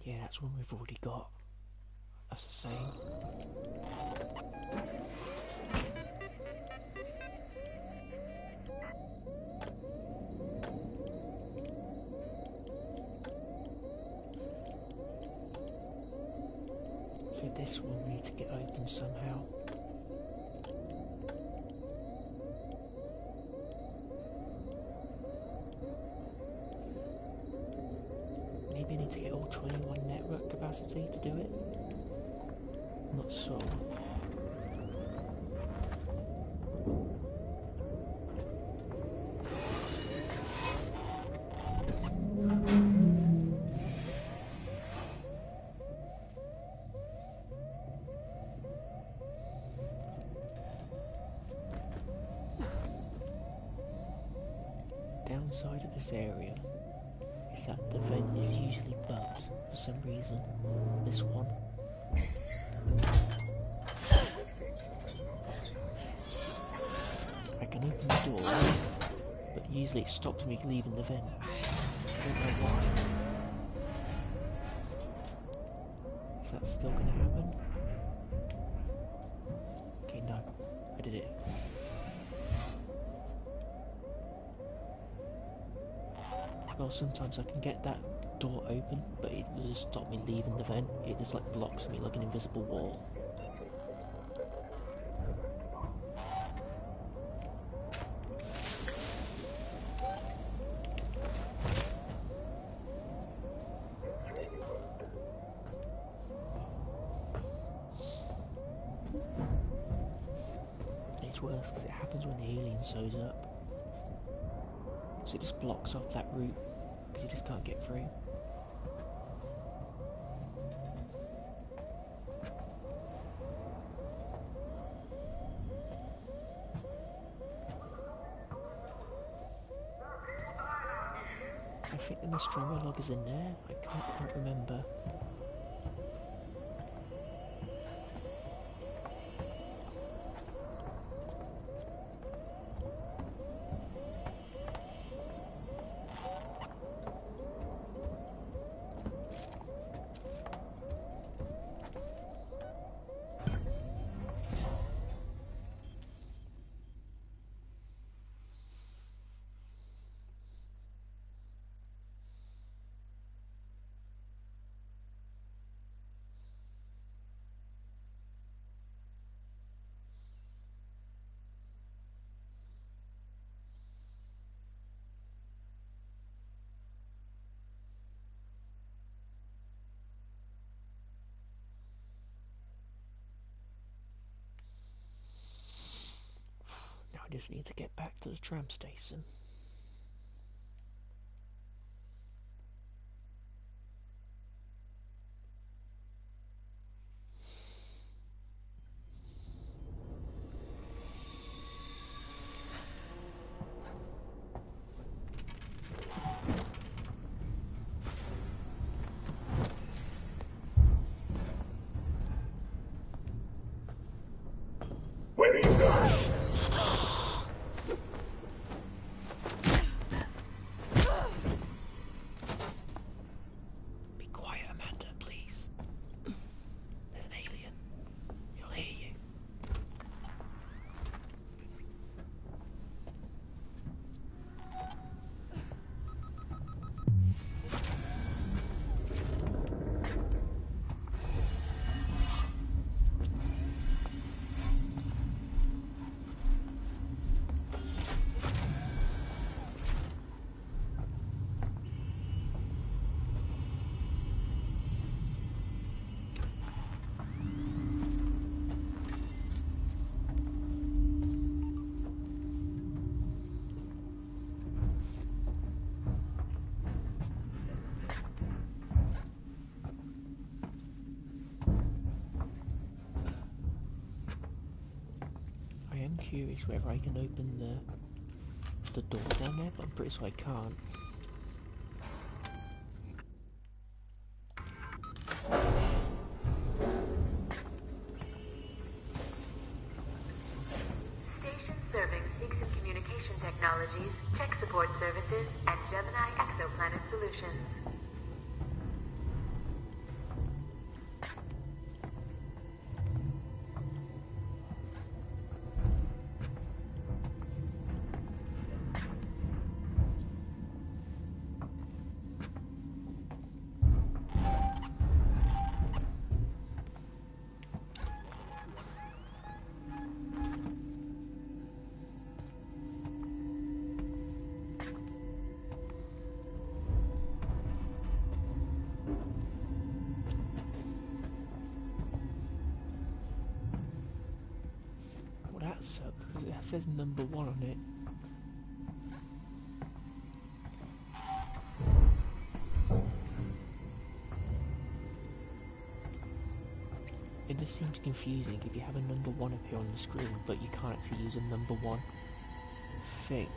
Yeah, that's one we've already got. That's the same. So this one we need to get open somehow. Maybe I need to get all 21 network capacity to do it. I'm not sure. Downside of this area is that the vent is usually bugged for some reason. This one. I can open the door, but usually it stops me leaving the vent. I don't know why. Is that still going to happen? Okay, no. I did it. Well, sometimes I can get that door open, but it will just stop me leaving the vent. It just like blocks me like an invisible wall. It's worse because it happens when the alien shows up. So it just blocks off that route because you just can't get through. I think the Nostromo log is in there. I can't quite remember. Now I just need to get back to the tram station. Where are you going? Be quiet, Amanda, please. There's an alien. He'll hear you. I'm curious whether I can open the door down there, but I'm pretty sure I can't. Station serving Seegson Communication Technologies, Tech Support Services, and Gemini Exoplanet Solutions. That sucks, because it says number 1 on it. It just seems confusing if you have a number 1 appear on the screen, but you can't actually use a number 1 thing.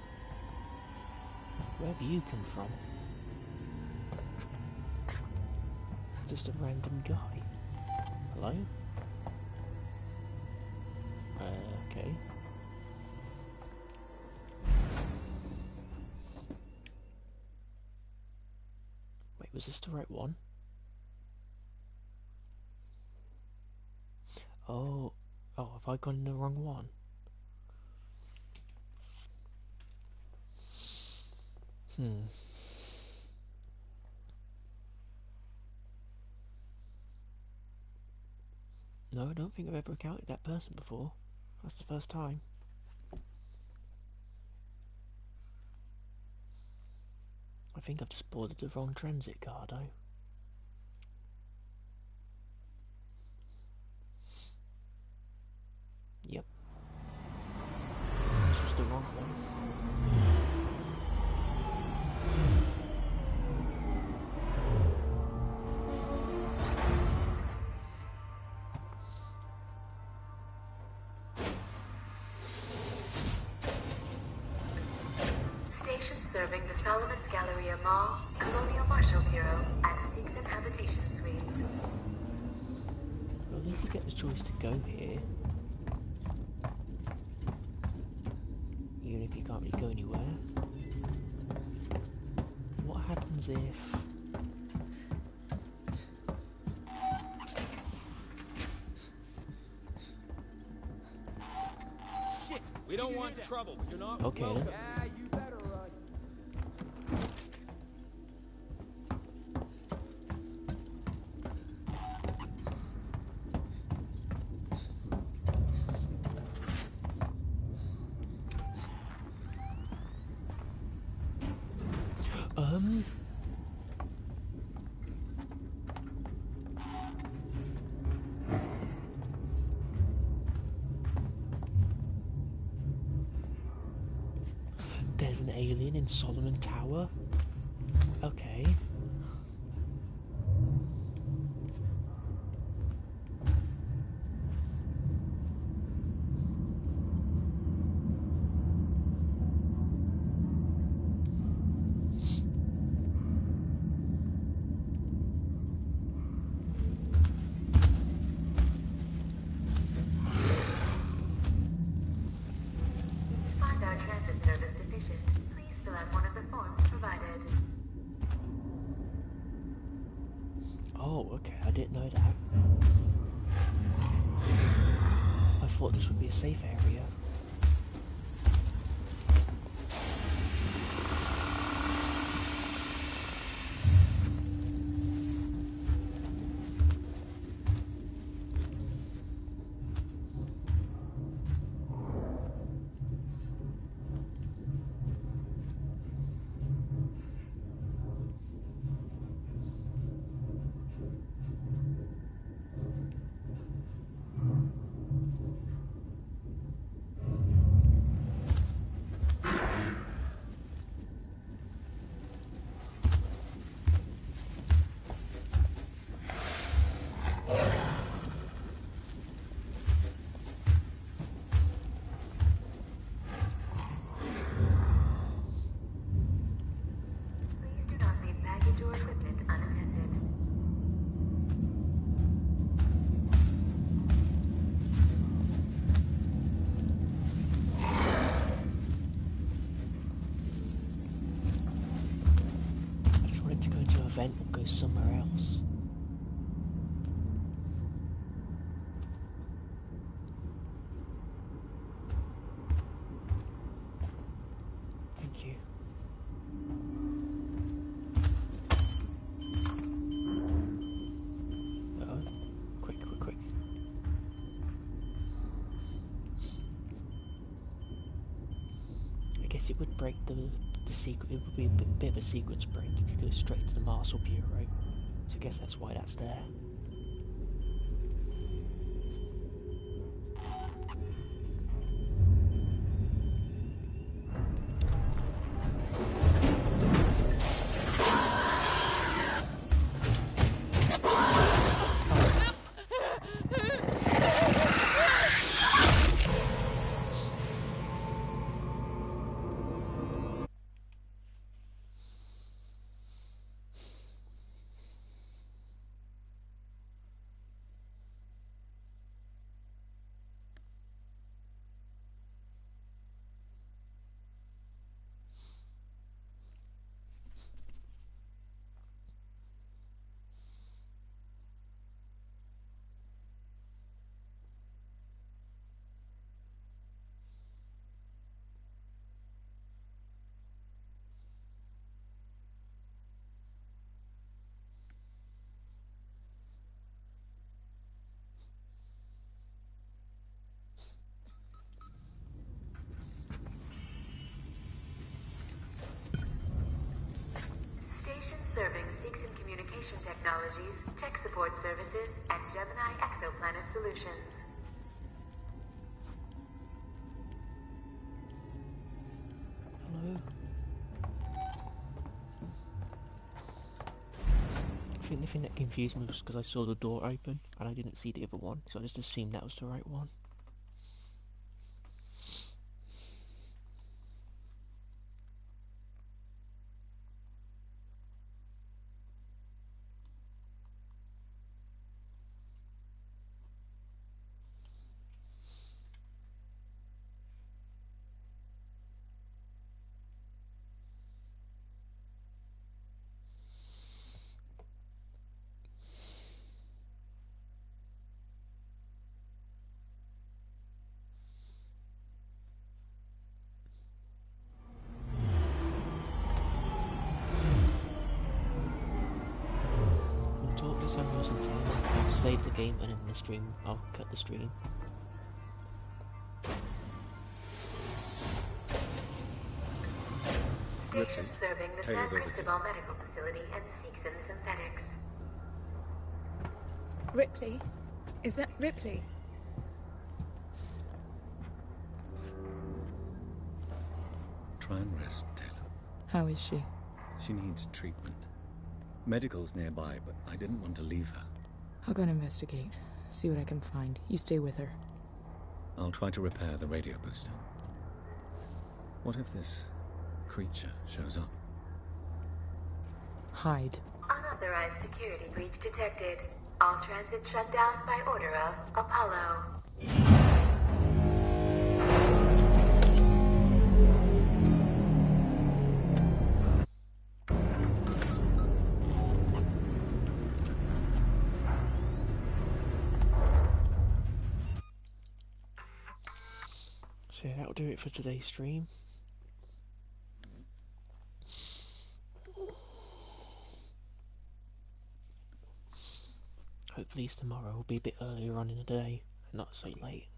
Where have you come from? Just a random guy. Hello? Was this the right one? Oh, have I gone in the wrong one? No, I don't think I've ever encountered that person before. That's the first time. I think I've just boarded the wrong transit car, though. Yep. This was the wrong one. Station serving the Solomon's Galleria Mall, Colonial Marshal Bureau, and Seegson Habitation Suites. Well, at least you get the choice to go here. Even if you can't really go anywhere. What happens if... Shit! We don't want trouble. You're not okay welcome. then. Yeah, you better run. There's an alien in Solomon Tower? Okay. Find our transit service deficient. Please fill out one of the forms provided. Oh, okay, I didn't know that. I thought this would be a safe area. Please do not leave baggage or equipment unattended. I just wanted to go to an event or go somewhere else. Thank you. Uh-oh. Quick. I guess it would break the secret. It would be a bit of a sequence break if you go straight to the Marshal Bureau. So I guess that's why that's there. serving Seegson Communication Technologies, Tech Support Services, and Gemini Exoplanet Solutions. Hello. I think the thing that confused me was because I saw the door open and I didn't see the other one, so I just assumed that was the right one. Talk to Samuels and tell him I'll save the game, and in the stream I'll cut the stream. Station serving the San Cristobal Medical Facility and Seegson Synthetics. Ripley? Is that Ripley? Try and rest, Taylor. How is she? She needs treatment. Medical's nearby, but I didn't want to leave her. I'll go and investigate. See what I can find. You stay with her. I'll try to repair the radio booster. What if this creature shows up? Hide. Unauthorized security breach detected. All transit shut down by order of Apollo. So yeah, that'll do it for today's stream. Hopefully tomorrow will be a bit earlier on in the day and not so late.